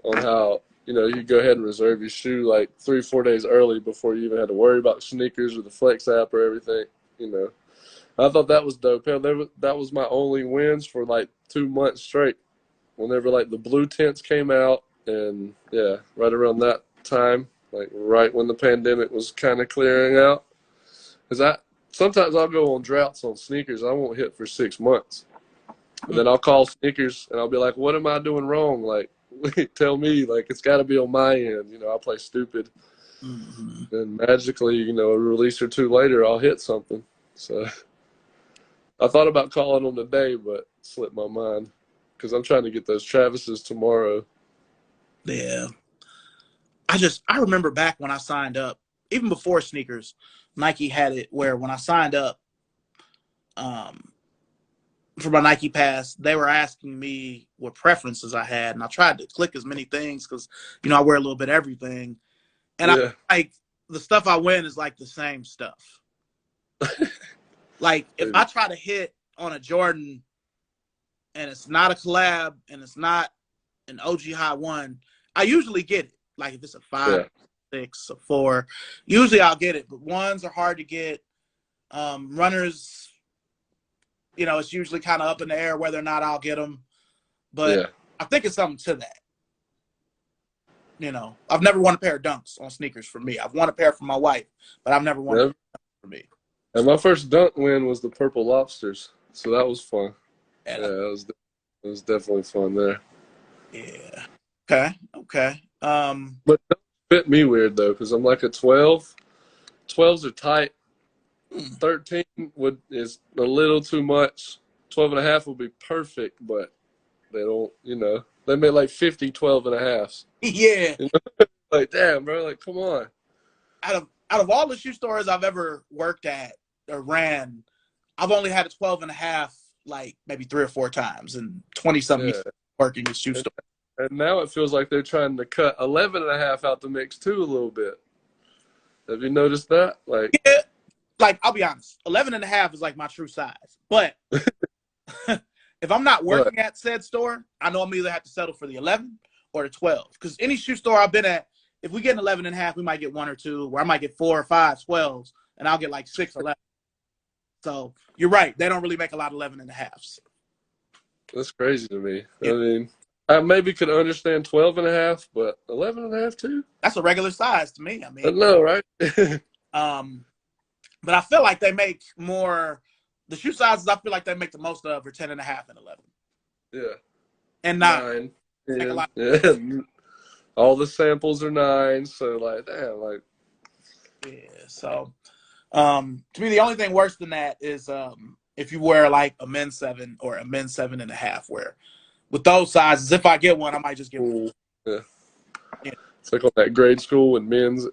on how, you know, you go ahead and reserve your shoe like 3-4 days early before you even had to worry about sneakers or the Flex app or everything, you know. I thought that was dope. Hell, that was my only wins for like 2 months straight. Whenever like the blue tints came out, and yeah, right around that time, like right when the pandemic was kind of clearing out. Because sometimes I'll go on droughts on sneakers. I won't hit for 6 months. And then I'll call sneakers and I'll be like, what am I doing wrong? Like, tell me, like, it's got to be on my end. You know, I'll play stupid. Mm-hmm. And magically, you know, a release or two later, I'll hit something. So I thought about calling them today, but slipped my mind because I'm trying to get those Travises tomorrow. Yeah. I remember back when I signed up, even before sneakers, Nike had it where when I signed up for my Nike Pass, they were asking me what preferences I had, and I tried to click as many things because, you know, I wear a little bit of everything, and Yeah. I like the stuff I win is like the same stuff. Like if I try to hit on a Jordan and it's not a collab and it's not an OG High One, I usually get it. Like if it's a 5, 6, a 4, usually I'll get it. But ones are hard to get. Runners, you know, it's usually kind of up in the air whether or not I'll get them. But I think it's something to that. You know, I've never won a pair of Dunks on sneakers for me. I've won a pair for my wife, but I've never won a pair for me. And my first Dunk win was the Purple Lobsters, so that was fun. Yeah, it was definitely fun there. Yeah. Okay. But Dunk fit me weird though, because I'm like a 12. 12s are tight. 13 is a little too much. 12 and a half would be perfect, but they don't, you know, they made like 50 12 and a halves. Yeah. You know? Like, damn, bro, like, come on. Out of all the shoe stores I've ever worked at or ran, I've only had a 12 and a half like maybe 3 or 4 times in 20-something years working at shoe store. And now it feels like they're trying to cut 11 and a half out the mix too a little bit. Have you noticed that? Like, yeah. Like, I'll be honest, 11 and a half is like my true size. But if I'm not working at said store, I know I'm either have to settle for the 11 or the 12. Because any shoe store I've been at, if we get an 11 and a half, we might get 1 or 2, where I might get 4 or 5 12s, and I'll get like 6 11. So you're right. They don't really make a lot of 11 and a halves. That's crazy to me. Yeah. I mean, I maybe could understand 12 and a half, but 11 and a half too? That's a regular size to me. I mean, I know, right? But I feel like they make more, the shoe sizes I feel like they make the most of are 10 and a half and 11. Yeah. And 9. Yeah. All the samples are 9, so like, damn, like. Yeah, so to me, the only thing worse than that is if you wear like a men's 7 or a men's 7 and a half, where with those sizes, if I get one, I might just get one. Yeah. It's like on that grade school with men's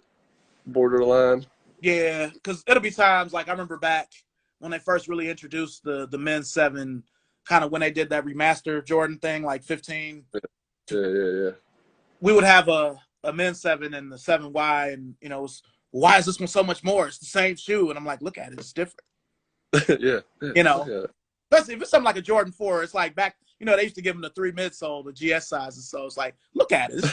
borderline. Yeah, because it'll be times like I remember back when they first really introduced the men's 7, kind of when they did that remaster Jordan thing, like 15. Yeah. We would have a men's 7 and the 7Y, and you know, why is this one so much more? It's the same shoe, and I'm like, look at it, it's different. Yeah. You know, especially if it's something like a Jordan 4, it's like back, you know, they used to give them the 3 midsole, the GS sizes, so it's like, look at it.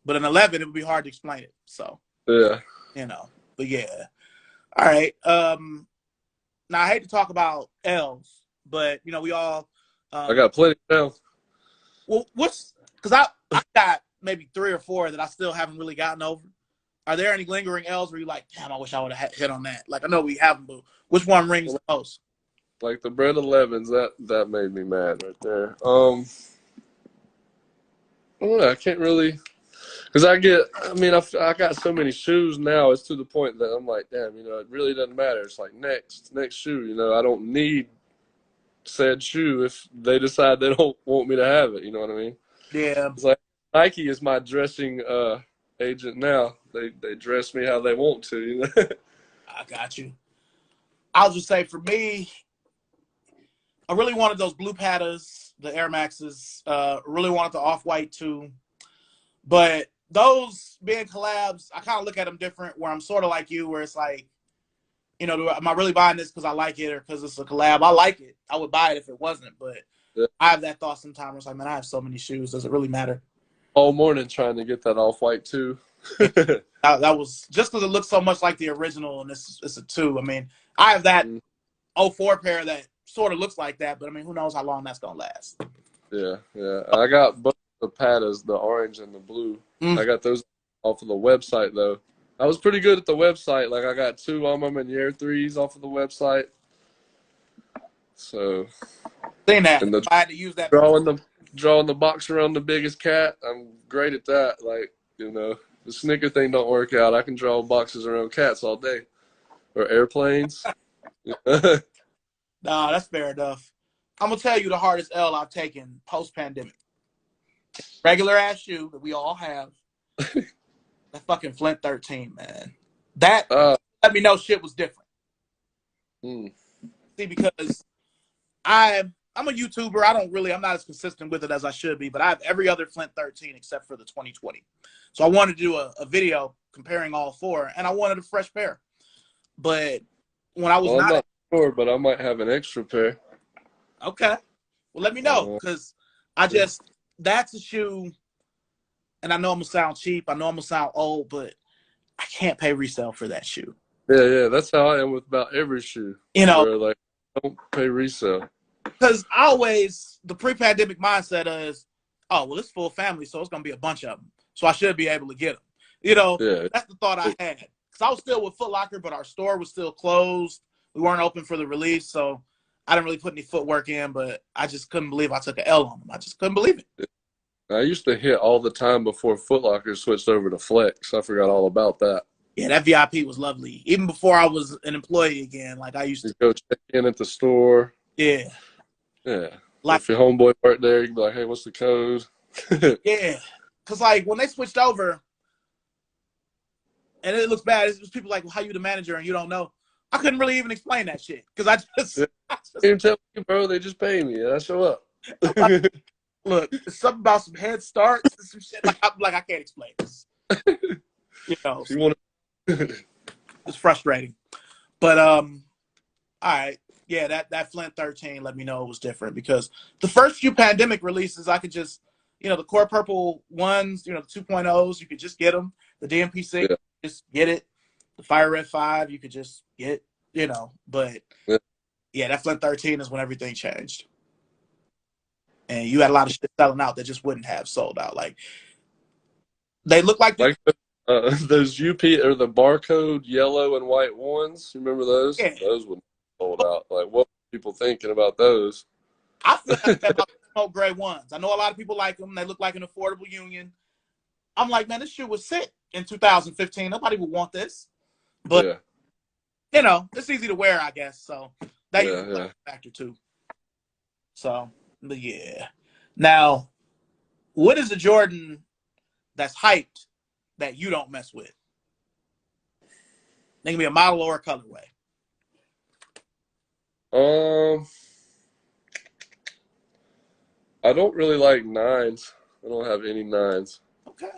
But an 11, it would be hard to explain it. So yeah, you know, but yeah. All right. Now I hate to talk about L's, but you know, we all. I got plenty now. Well, because I got maybe 3 or 4 that I still haven't really gotten over. Are there any lingering L's where you're like, damn, I wish I would have hit on that? Like, I know we have them, but which one rings the most? Like the bread 11s, that made me mad right there. don't know. I can't really, because I mean, I got so many shoes now. It's to the point that I'm like, damn, it really doesn't matter. It's like next shoe. I don't need said shoe if they decide they don't want me to have it. You know what I mean? Yeah, It's like Nike is my dressing agent now. They dress me how they want to. I got you. I'll just say for me, I really wanted those blue pattas, the Air Maxes. Really wanted the Off-White too. But those being collabs, I kind of look at them different, where I'm sort of like you, where it's like, am I really buying this because I like it or because it's a collab? I like it. I would buy it if it wasn't, but Yeah. I have that thought sometimes. Where it's like, man, I have so many shoes. Does it really matter? All morning trying to get that Off-White too. That was just because it looks so much like the original, and it's a 2. I mean, I have that 04 pair that sort of looks like that, but I mean, who knows how long that's gonna last? Yeah. I got both the pattas, the orange and the blue. I got those off of the website though. I was pretty good at the website. Like I got 2 Alma Manier 3s off of the website. So Saying that, if I had to use that drawing the box around the biggest cat, I'm great at that. Like, the sneaker thing don't work out. I can draw boxes around cats all day. Or airplanes. Nah, that's fair enough. I'm gonna tell you the hardest L I've taken post-pandemic. Regular ass shoe that we all have. That fucking Flint 13, man. That let me know shit was different. See, because I'm a YouTuber. I'm not as consistent with it as I should be, but I have every other Flint 13 except for the 2020. So I wanted to do a video comparing all 4, and I wanted a fresh pair. But when I was I'm not sure, but I might have an extra pair. Okay. Well, let me know, because that's a shoe, and I know I'm going to sound cheap. I know I'm going to sound old, but I can't pay resale for that shoe. Yeah. That's how I am with about every shoe. Where, like, I don't pay resale. Because the pre-pandemic mindset is, oh, well, it's full family, so it's going to be a bunch of them. So I should be able to get them. That's the thought I had. Because I was still with Foot Locker, but our store was still closed. We weren't open for the release, so I didn't really put any footwork in, but I just couldn't believe I took an L on them. I just couldn't believe it. I used to hit all the time before Foot Locker switched over to Flex. I forgot all about that. Yeah, that VIP was lovely. Even before I was an employee again, like I used to go check in at the store. Yeah. Like if your homeboy worked there, you'd be like, hey, what's the code? Yeah. Because, like, when they switched over, and it looks bad, it's just people like, well, how you the manager and you don't know? I couldn't really even explain that shit. Because I just can't tell you, bro. They just pay me. I show up. Like, look, it's something about some head starts and some shit. I can't explain this. It's frustrating. But all right. Yeah, that Flint 13 let me know it was different, because the first few pandemic releases, I could just, the Core Purple ones, the 2.0s, you could just get them. The DMP6, just get it. The Fire Red 5, you could just get, But that Flint 13 is when everything changed. And you had a lot of shit selling out that just wouldn't have sold out. Like, they look like those UP or the barcode yellow and white ones. You remember those? Yeah. Those wouldn't sold out. Like, what were people thinking about those? I feel like that about the smoke gray ones. I know a lot of people like them. They look like an affordable union. I'm like, man, this shit was sick in 2015. Nobody would want this. But, it's easy to wear, I guess. So that is a factor too. So, but yeah. Now, what is a Jordan that's hyped that you don't mess with? They can be a model or a colorway. I don't really like 9s. I don't have any 9s. Okay.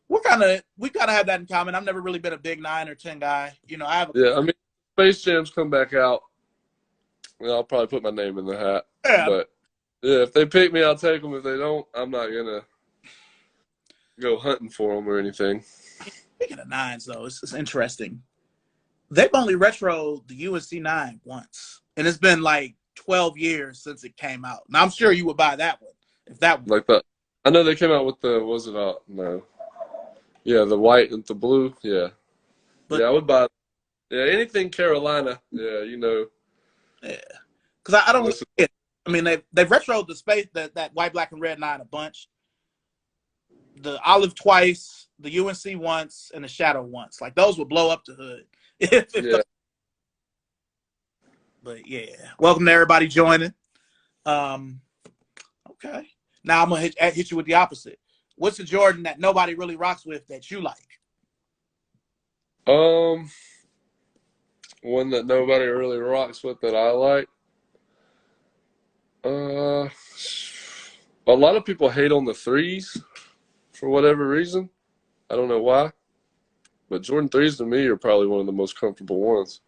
We kind of have that in common. I've never really been a big 9 or 10 guy. I have I mean, Space Jams come back out. I'll probably put my name in the hat. Yeah. But if they pick me, I'll take them. If they don't, I'm not gonna go hunting for them or anything. Speaking of 9s, though, it's interesting. They've only retroed the UNC 9 once, and it's been like 12 years since it came out. Now, I'm sure you would buy that one if that one. Like that. I know they came out with the no. Yeah, the white and the blue. Yeah. But, I would buy. Yeah, anything Carolina. Yeah, Yeah, because I don't really I mean, they've retroed the space that white, black, and red 9 a bunch. the Olive twice, the UNC once, and the Shadow once. Like those would blow up the hood. Yeah. But yeah, welcome to everybody joining. Okay, now I'm gonna hit you with the opposite. What's the Jordan that nobody really rocks with that you like? One that nobody really rocks with that I like. A lot of people hate on the threes for whatever reason. I don't know why, but Jordan threes to me are probably one of the most comfortable ones.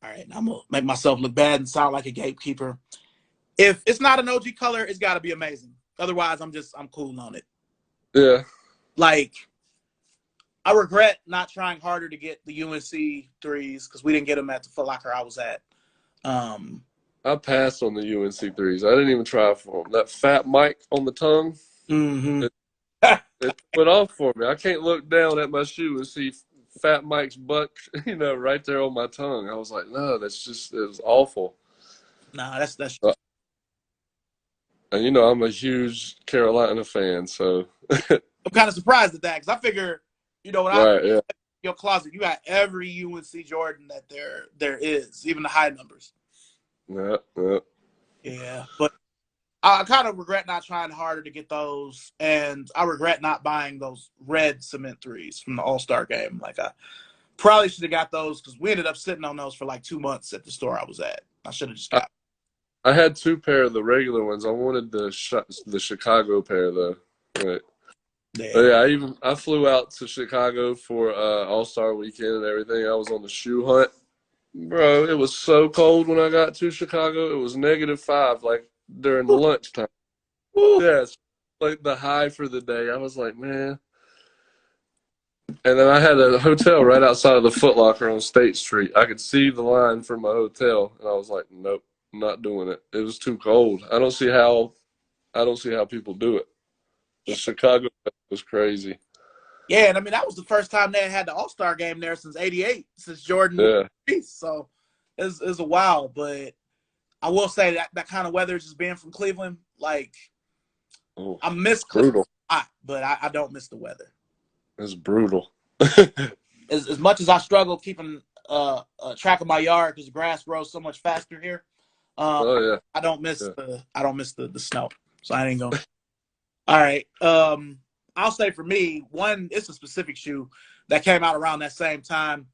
All right, I'm gonna make myself look bad and sound like a gatekeeper. If it's not an OG color, it's got to be amazing. Otherwise, I'm cool on it. Yeah. Like, I regret not trying harder to get the UNC threes because we didn't get them at the Foot Locker I was at. I passed on the UNC threes. I didn't even try for them. That fat mic on the tongue, it put off for me. I can't look down at my shoe and see Fat Mike's butt, right there on my tongue. I was like, no, it was awful. Nah, that's and I'm a huge Carolina fan, so I'm kind of surprised at that because I figure, when right, yeah. Your closet, you got every UNC Jordan that there is, even the high numbers. Yeah. Yeah, but I kind of regret not trying harder to get those, and I regret not buying those red cement threes from the All-Star game. Like, I probably should have got those because we ended up sitting on those for like 2 months at the store I was at. I should have just got them. I had 2 pair of the regular ones. I wanted the Chicago pair though. Right. Yeah. But yeah, I flew out to Chicago for All-Star weekend and everything. I was on the shoe hunt. Bro, it was so cold when I got to Chicago. It was -5, like during the lunchtime. Yeah, it's like the high for the day. I was like, man. And then I had a hotel right outside of the Foot Locker on State Street. I could see the line from my hotel, and I was like, nope, I'm not doing it. It was too cold. I don't see how people do it. The Chicago was crazy. Yeah, and I mean that was the first time they had the All-Star game there since '88, since Jordan. Yeah. So it's a while, but I will say that kind of weather, just being from Cleveland, like I miss Cleveland a lot, but I don't miss the weather. It's brutal. As much as I struggle keeping track of my yard because the grass grows so much faster here, I don't miss the snow. So I ain't going. All right. I'll say for me, one, it's a specific shoe that came out around that same time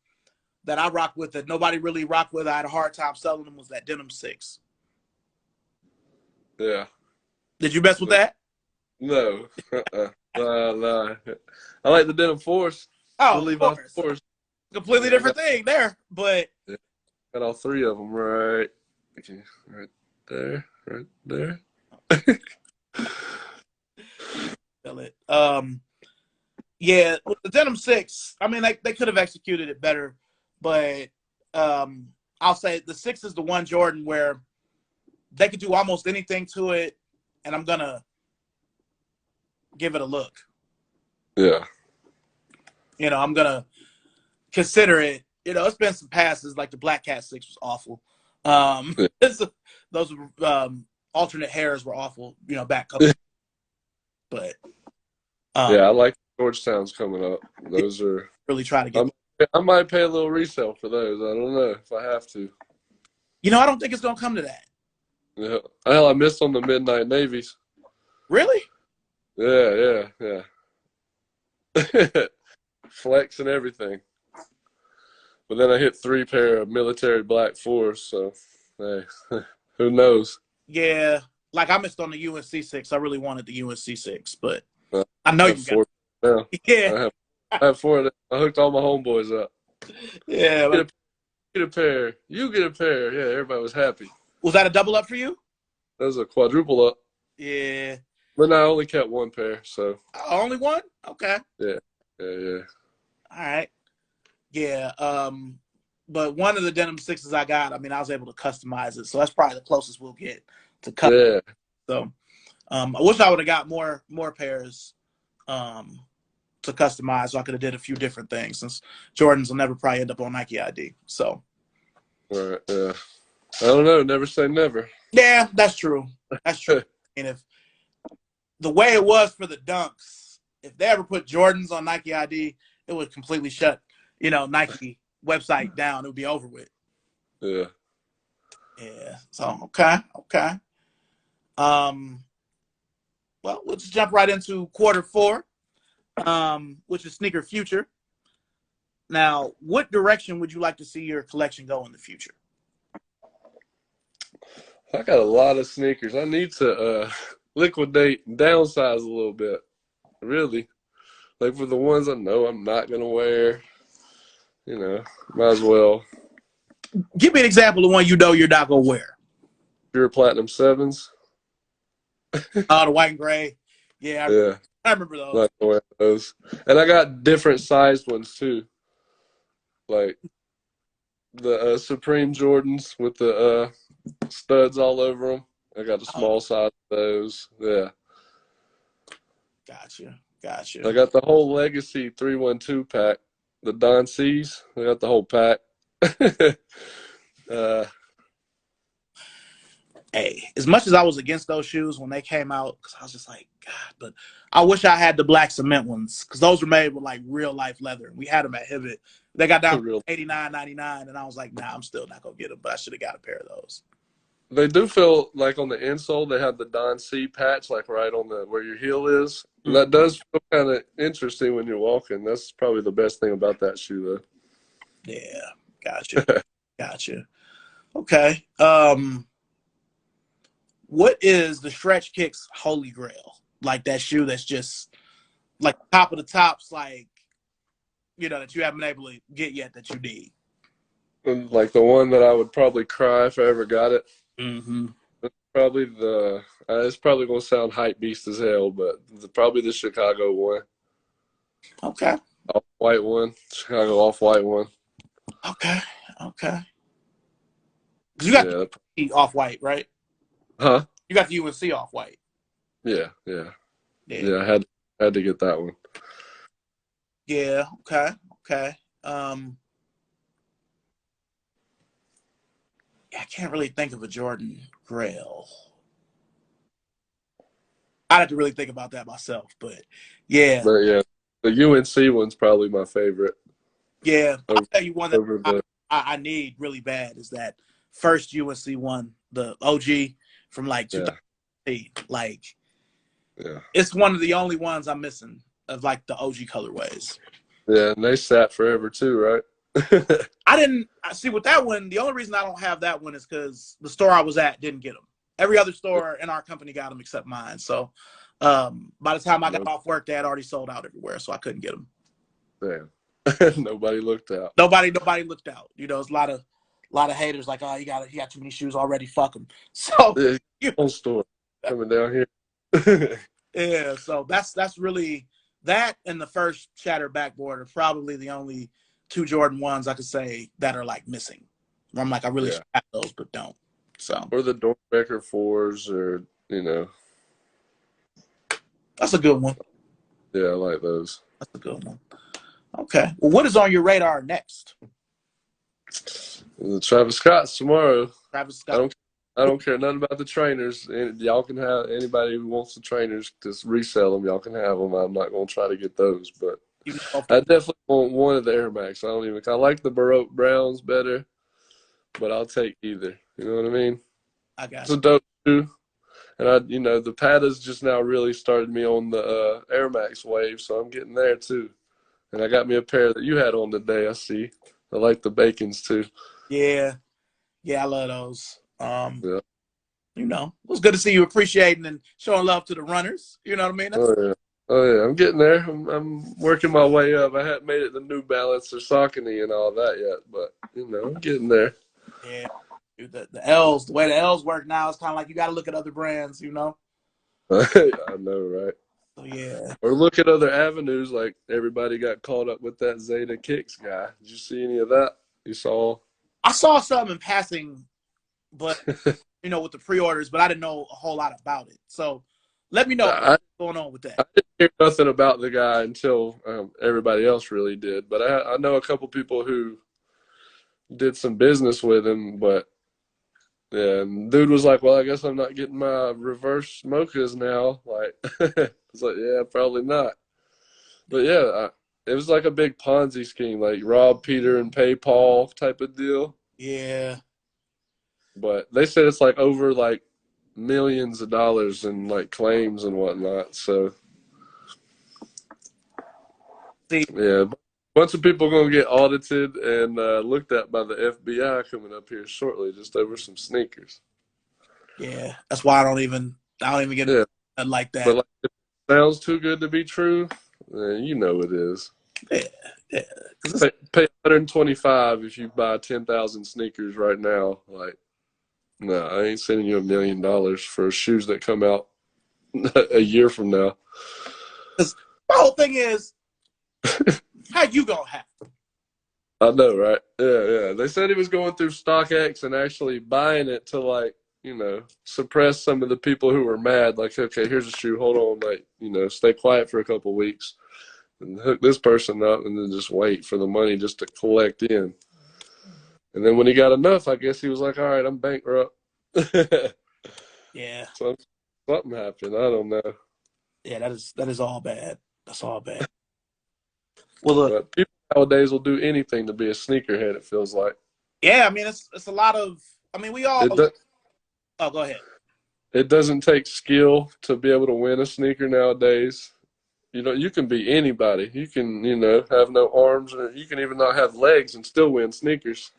that I rocked with that nobody really rocked with. I had a hard time selling them, was that Denim 6. Yeah. Did you mess with that? No. No. I like the Denim Force. Oh, of course. Completely different thing there, but got all 3 of them right. Okay, right there. Feel it. Yeah, with the Denim 6, I mean, they could have executed it better, but I'll say the 6 is the one Jordan where they could do almost anything to it, and I'm gonna give it a look. Yeah. I'm gonna consider it. It's been some passes, like the Black Cat 6 was awful. Those alternate hairs were awful, back couple. But I like Georgetown's coming up. Those are really trying to get. I might pay a little resale for those. I don't know if I have to. I don't think it's gonna come to that. Yeah. Hell, I missed on the Midnight Navies. Really? Yeah. Flex and everything. But then I hit 3 pair of military black 4s, so hey, who knows? Yeah, like I missed on the UNC 6. I really wanted the UNC 6, but I know you got 4. Yeah. I have 4 of them. I hooked all my homeboys up. Yeah. Get a pair. You get a pair. Yeah, everybody was happy. Was that a double up for you? That was a quadruple up. Yeah. But I only kept 1 pair, so. Only one? Okay. Yeah. All right. Yeah. But one of the Denim 6s I got, I mean, I was able to customize it, so that's probably the closest we'll get to cut. Yeah. So, I wish I would have got more pairs, to customize, so I could have did a few different things. Since Jordans will never probably end up on Nike ID, so. All right. Yeah. I don't know. Never say never. Yeah, that's true. That's true. And the way it was for the Dunks, if they ever put Jordans on Nike ID, it would completely shut, Nike website down. It would be over with. Yeah. Yeah. So okay. Um, well, we'll just jump right into quarter four, which is sneaker future. Now, what direction would you like to see your collection go in the future? I got a lot of sneakers. I need to liquidate and downsize a little bit. Really. Like for the ones I know I'm not gonna wear, might as well. Give me an example of one you know you're not gonna wear. Pure Platinum 7s. Oh, the white and gray. Yeah, Yeah. I remember those. Not gonna wear those. And I got different sized ones too. Like the Supreme Jordans with the studs all over them. I got the small size of those. Yeah. Gotcha. I got the whole Legacy 312 pack. The Don C's. I got the whole pack. Hey, as much as I was against those shoes when they came out, because I was just like, God, but I wish I had the black cement ones, because those were made with like real life leather. We had them at Hibbett. They got down to $89.99, and I was like, nah, I'm still not gonna get them, but I should have got a pair of those. They do feel like on the insole they have the Don C patch, like right on the where your heel is. Mm-hmm. That does feel kind of interesting when you're walking. That's probably the best thing about that shoe, though. Yeah, gotcha. Okay. What is the Stretch Kicks holy grail? Like that shoe that's just like top of the tops, like that you haven't been able to get yet that you need. And like the one that I would probably cry if I ever got it. Mm-hmm. Probably it's probably gonna sound hype beast as hell, but probably the Chicago one. Okay. Off-white one, Chicago off-white one. Okay. Because you got the off-white, right? Huh? You got the UNC off-white. Yeah. I had to get that one. Yeah. Okay. I can't really think of a Jordan Grail. I'd have to really think about that myself, but yeah. But yeah, the UNC one's probably my favorite. Yeah, I'll tell you one that I need really bad is that first UNC one, the OG from like 2008. Like, it's one of the only ones I'm missing of like the OG colorways. Yeah, and they sat forever too, right? I didn't see with that one. The only reason I don't have that one is because the store I was at didn't get them. Every other store in our company got them except mine. So by the time I got off work, they had already sold out everywhere, so I couldn't get them. Damn. Nobody looked out. Nobody looked out. There's a lot of haters like, oh, he got too many shoes already. Fuck them. So whole store coming down here. Yeah. So that's really that and the first Shatter Backboard are probably the only two Jordan ones I could say that are like missing. Where I'm like, I really should have those, but don't. So or the Dornbecker 4s, or that's a good one. Yeah, I like those. That's a good one. Okay. Well, what is on your radar next? The Travis Scott's tomorrow. Travis Scott. I don't care nothing about the trainers. Y'all can have anybody who wants the trainers to resell them. Y'all can have them. I'm not going to try to get those, but I definitely want one of the Air Max. I like the Baroque Browns better, but I'll take either. You know what I mean? I got it's a dope shoe. And the Pata's just now really started me on the Air Max wave, so I'm getting there too. And I got me a pair that you had on today, I see. I like the Bacons too. Yeah, I love those. It was good to see you appreciating and showing love to the runners. You know what I mean? Oh yeah, I'm getting there. I'm working my way up. I haven't made it to New Balance or Saucony and all that yet, but I'm getting there. Yeah, the L's, the way the L's work now, it's kind of like you got to look at other brands. I know, right? So yeah. Or look at other avenues. Like everybody got caught up with that Zeta Kicks guy. Did you see any of that? You saw? I saw some in passing, but with the pre-orders, but I didn't know a whole lot about it. So let me know what's going on with that. I didn't hear nothing about the guy until everybody else really did. But I know a couple people who did some business with him, but Yeah, and dude was like, "Well, I guess I'm not getting my reverse mochas now." Like, I was like, "Yeah, probably not." But yeah, it was like a big Ponzi scheme, like rob Peter and pay Paul type of deal. Yeah. But they said it's like over like millions of dollars in like claims and whatnot. So See, yeah, a bunch of people gonna get audited and looked at by the FBI coming up here shortly, just over some sneakers. yeah. That's why I don't even get Yeah, nothing like but that. like, if it sounds too good to be true, you know it is. Yeah. Yeah. 'Cause Pay 125 if you buy 10,000 sneakers right now. Like, no, I ain't sending you $1 million for shoes that come out a year from now. my whole thing is, how you gonna have? I know, right? Yeah, yeah. They said he was going through StockX and actually buying it to like, suppress some of the people who were mad. Like, okay, here's a shoe. Hold on, like, stay quiet for a couple weeks and hook this person up, and then just wait for the money just to collect in. And then when he got enough, I guess he was like, all right, I'm bankrupt. Yeah. So something happened. I don't know. Yeah. That is all bad. That's all bad. Well, look. But people nowadays will do anything to be a sneakerhead, it feels like. Yeah. I mean, it's a lot of. I mean, we all. It, do, Oh, go ahead. it doesn't take skill to be able to win a sneaker nowadays. You can be anybody. You can, have no arms, or you can even not have legs and still win sneakers.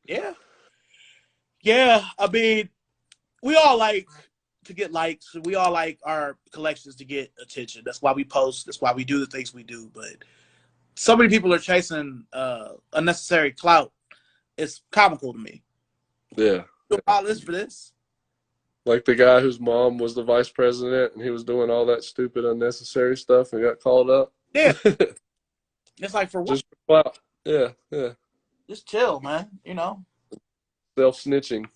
Yeah. Yeah. I mean, we all like to get likes. We all like our collections to get attention. That's why we post. That's why we do the things we do. But so many people are chasing unnecessary clout. It's comical to me. Yeah. Do all this for this. Like the guy whose mom was the vice president and he was doing all that stupid, unnecessary stuff and got called up. Yeah. It's like for what? Just for clout. Yeah, yeah. Just chill, man. Self snitching.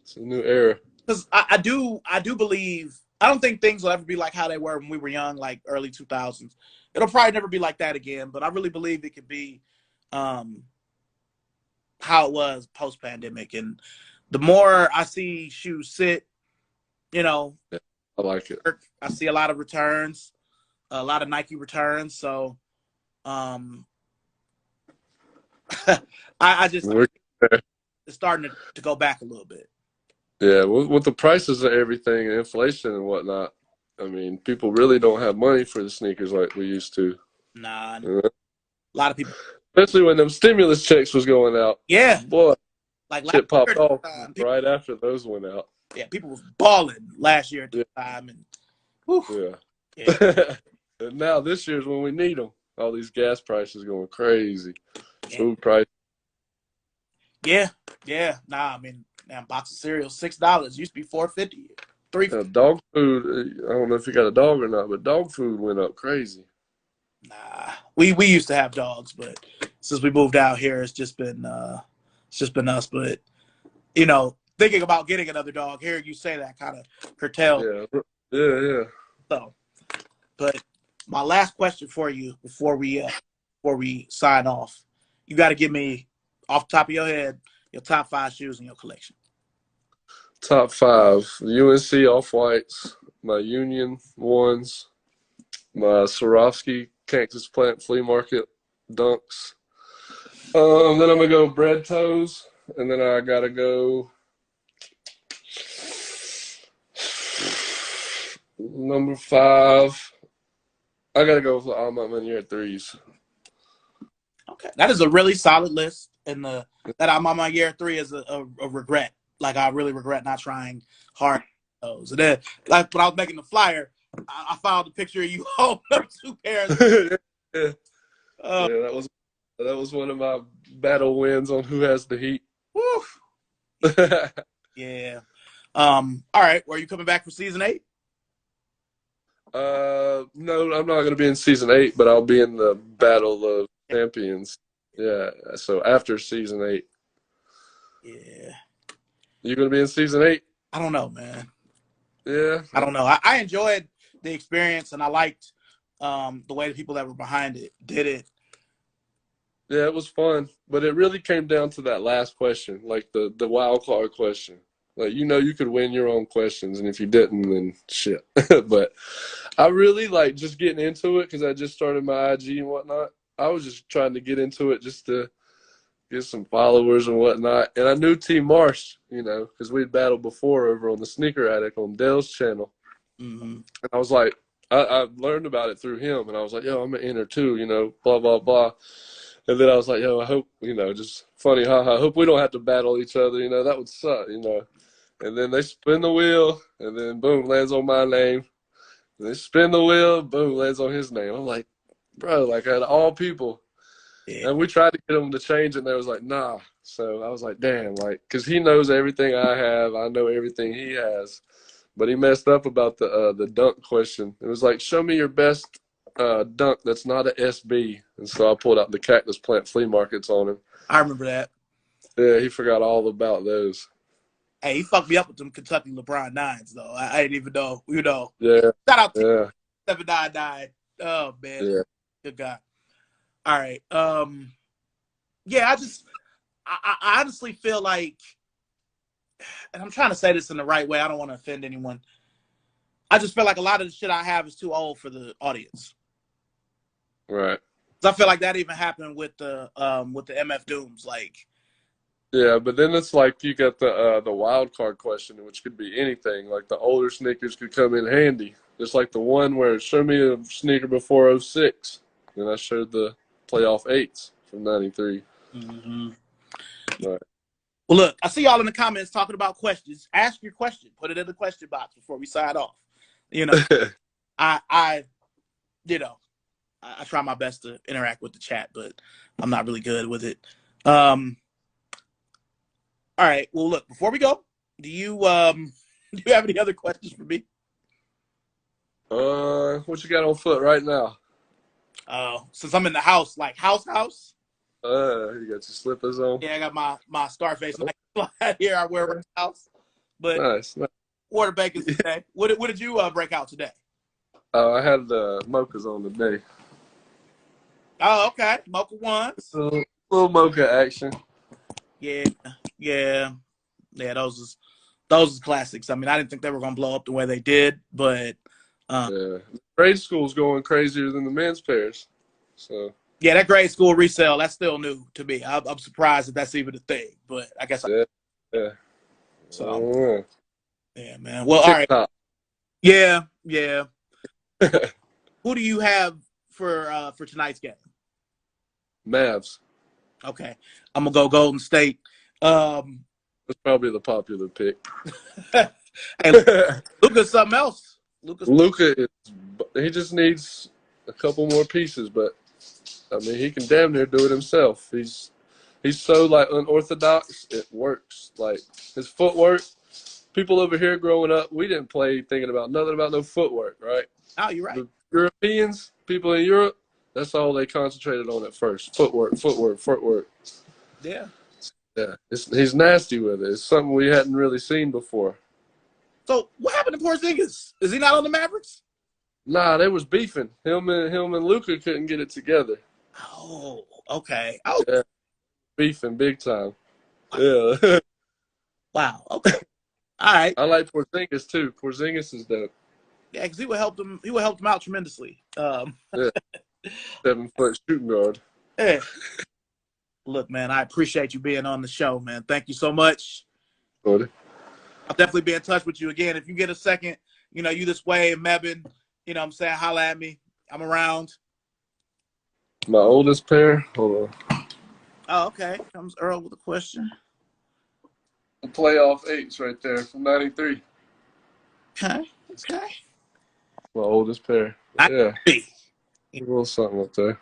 It's a new era. Because I do believe I don't think things will ever be like how they were when we were young, like early 2000s. It'll probably never be like that again, but I really believe it could be um, how it was post pandemic. And the more I see shoes sit, you know, Yeah, I like it. I see a lot of returns, a lot of Nike returns. So um, I just We're, it's starting to go back a little bit. yeah, with the prices of everything and inflation and whatnot, I mean, people really don't have money for the sneakers like we used to. Nah, You know? a lot of people. Especially when them stimulus checks was going out. Yeah, Boy, like last shit popped year, off people, right after those went out. yeah, people was balling last year at the Yeah. time, and whew, yeah, Yeah. And now this year's when we need them. All these gas prices going crazy. yeah, Food prices. yeah, yeah. Nah, I mean, now a box of cereal $6 used to be $4.50, $3.50. Dog food, I don't know if you got a dog or not, but dog food went up crazy. Nah, we used to have dogs, but since we moved out here, it's just been us. But thinking about getting another dog, hearing you say that kind of curtailed. Yeah. Yeah, yeah. So, but my last question for you before we sign off, you got to give me off the top of your head your top 5 shoes in your collection. Top 5. UNC Off-Whites, my Union ones, my Swarovski Cactus Plant Flea Market Dunks. Then I'm going to go Bread Toes, and then I got to go number 5. I got to go with the Alma Manier 3s. Okay, that is a really solid list, and that I'm on my year 3 is a regret. Like I really regret not trying hard those. And then, like when I was making the flyer, I found a picture of you holding up 2 pairs. Yeah, Uh, yeah, that was one of my battle wins on Who Has the Heat. whew, yeah. All right. Were you coming back for season 8? No, I'm not going to be in season 8, but I'll be in the Battle of Champions. Yeah, so after season 8. Yeah. You going to be in season 8? I don't know, man. Yeah. I don't know. I enjoyed the experience, and I liked the way the people that were behind it did it. Yeah, it was fun, but it really came down to that last question, like the wild card question. Like, you could win your own questions, and if you didn't, then shit. But I really like just getting into it because I just started my IG and whatnot. I was just trying to get into it just to get some followers and whatnot. And I knew T Marsh, because we'd battled before over on the Sneaker Attic on Dale's channel. Mm-hmm. And I was like, I learned about it through him, and I was like, yo, I'm gonna enter too, blah blah blah. And then I was like, yo, I hope, just funny, haha. I hope we don't have to battle each other, that would suck. And then they spin the wheel, and then boom, lands on my name. And they spin the wheel, boom, lands on his name. I'm like, bro, like out of all people. Yeah. And we tried to get him to change it, and they was like, nah. So I was like, damn, like, because he knows everything I have. I know everything he has. But he messed up about the dunk question. It was like, show me your best dunk that's not a SB. And so I pulled out the cactus plant flea markets on him. I remember that. Yeah, he forgot all about those. Hey, he fucked me up with them Kentucky LeBron 9s, though. I didn't even know. Yeah. Shout out to Yeah. 799. Oh, man. Yeah. Good guy. All right. Yeah, I honestly feel like, and I'm trying to say this in the right way. I don't want to offend anyone. I just feel like a lot of the shit I have is too old for the audience. Right. So I feel like that even happened with the MF Dooms. Like, yeah, but then it's like you got the wild card question, which could be anything. Like the older sneakers could come in handy. Just like the one where show me a sneaker before '06. And I showed the playoff 8s from '93. mm-hmm. Right. Well, look, I see y'all in the comments talking about questions. Ask your question. Put it in the question box before we sign off. I try my best to interact with the chat, but I'm not really good with it. All right. Well, look, before we go, do you have any other questions for me? What you got on foot right now? Since I'm in the house, like house. You got your slippers on? Yeah, I got my Scarface slide here. I wear around the house. But Nice. water bacon today. What did you break out today? I had the mochas on today. Oh, okay. Mocha ones. Little mocha action. Yeah. Those is classics. I mean, I didn't think they were gonna blow up the way they did, but yeah, grade school's going crazier than the men's pairs. So yeah, that grade school resale, that's still new to me. I'm surprised that that's even a thing, but I guess yeah. So yeah, man. Well, TikTok. all right. Yeah. Who do you have for tonight's game? Mavs. Okay, I'm gonna go Golden State. That's probably the popular pick. Hey, Luka's something else. Luka he just needs a couple more pieces, but I mean he can damn near do it himself. He's so like unorthodox, it works. Like his footwork. People over here growing up, we didn't play thinking about nothing about no footwork, right? Oh, you're right. The Europeans, people in Europe, that's all they concentrated on at first. Footwork. Yeah. Yeah, he's nasty with it. It's something we hadn't really seen before. So what happened to Porzingis? Is he not on the Mavericks? Nah, they was beefing. Him and Luka couldn't get it together. Oh, okay. Oh, yeah. Beefing big time. Yeah. Wow. Okay. All right. I like Porzingis too. Porzingis is dope. Yeah, because he would help them. He would help them out tremendously. Yeah. 7-foot shooting guard. Yeah. Look, man, I appreciate you being on the show, man. Thank you so much. Shorty. I'll definitely be in touch with you again. If you get a second, you this way, Mebin, what I'm saying, holla at me. I'm around. My oldest pair? Hold on. Oh, okay. Comes Earl with a question. The playoff 8s right there from '93. Okay. My oldest pair. Yeah. A little something up there.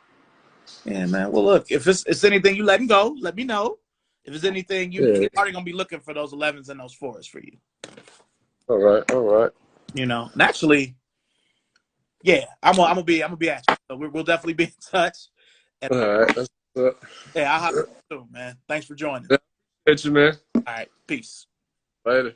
Yeah, man. Well, look, if it's anything you letting go, let me know. If it's anything you're already gonna be looking for those 11s and those 4s for you. All right. And actually, yeah, I'm gonna be at you. So we'll definitely be in touch. And, all right. That's yeah, I'll have you soon, man. Thanks for joining. Yeah. Hit you, man. All right, peace. Later.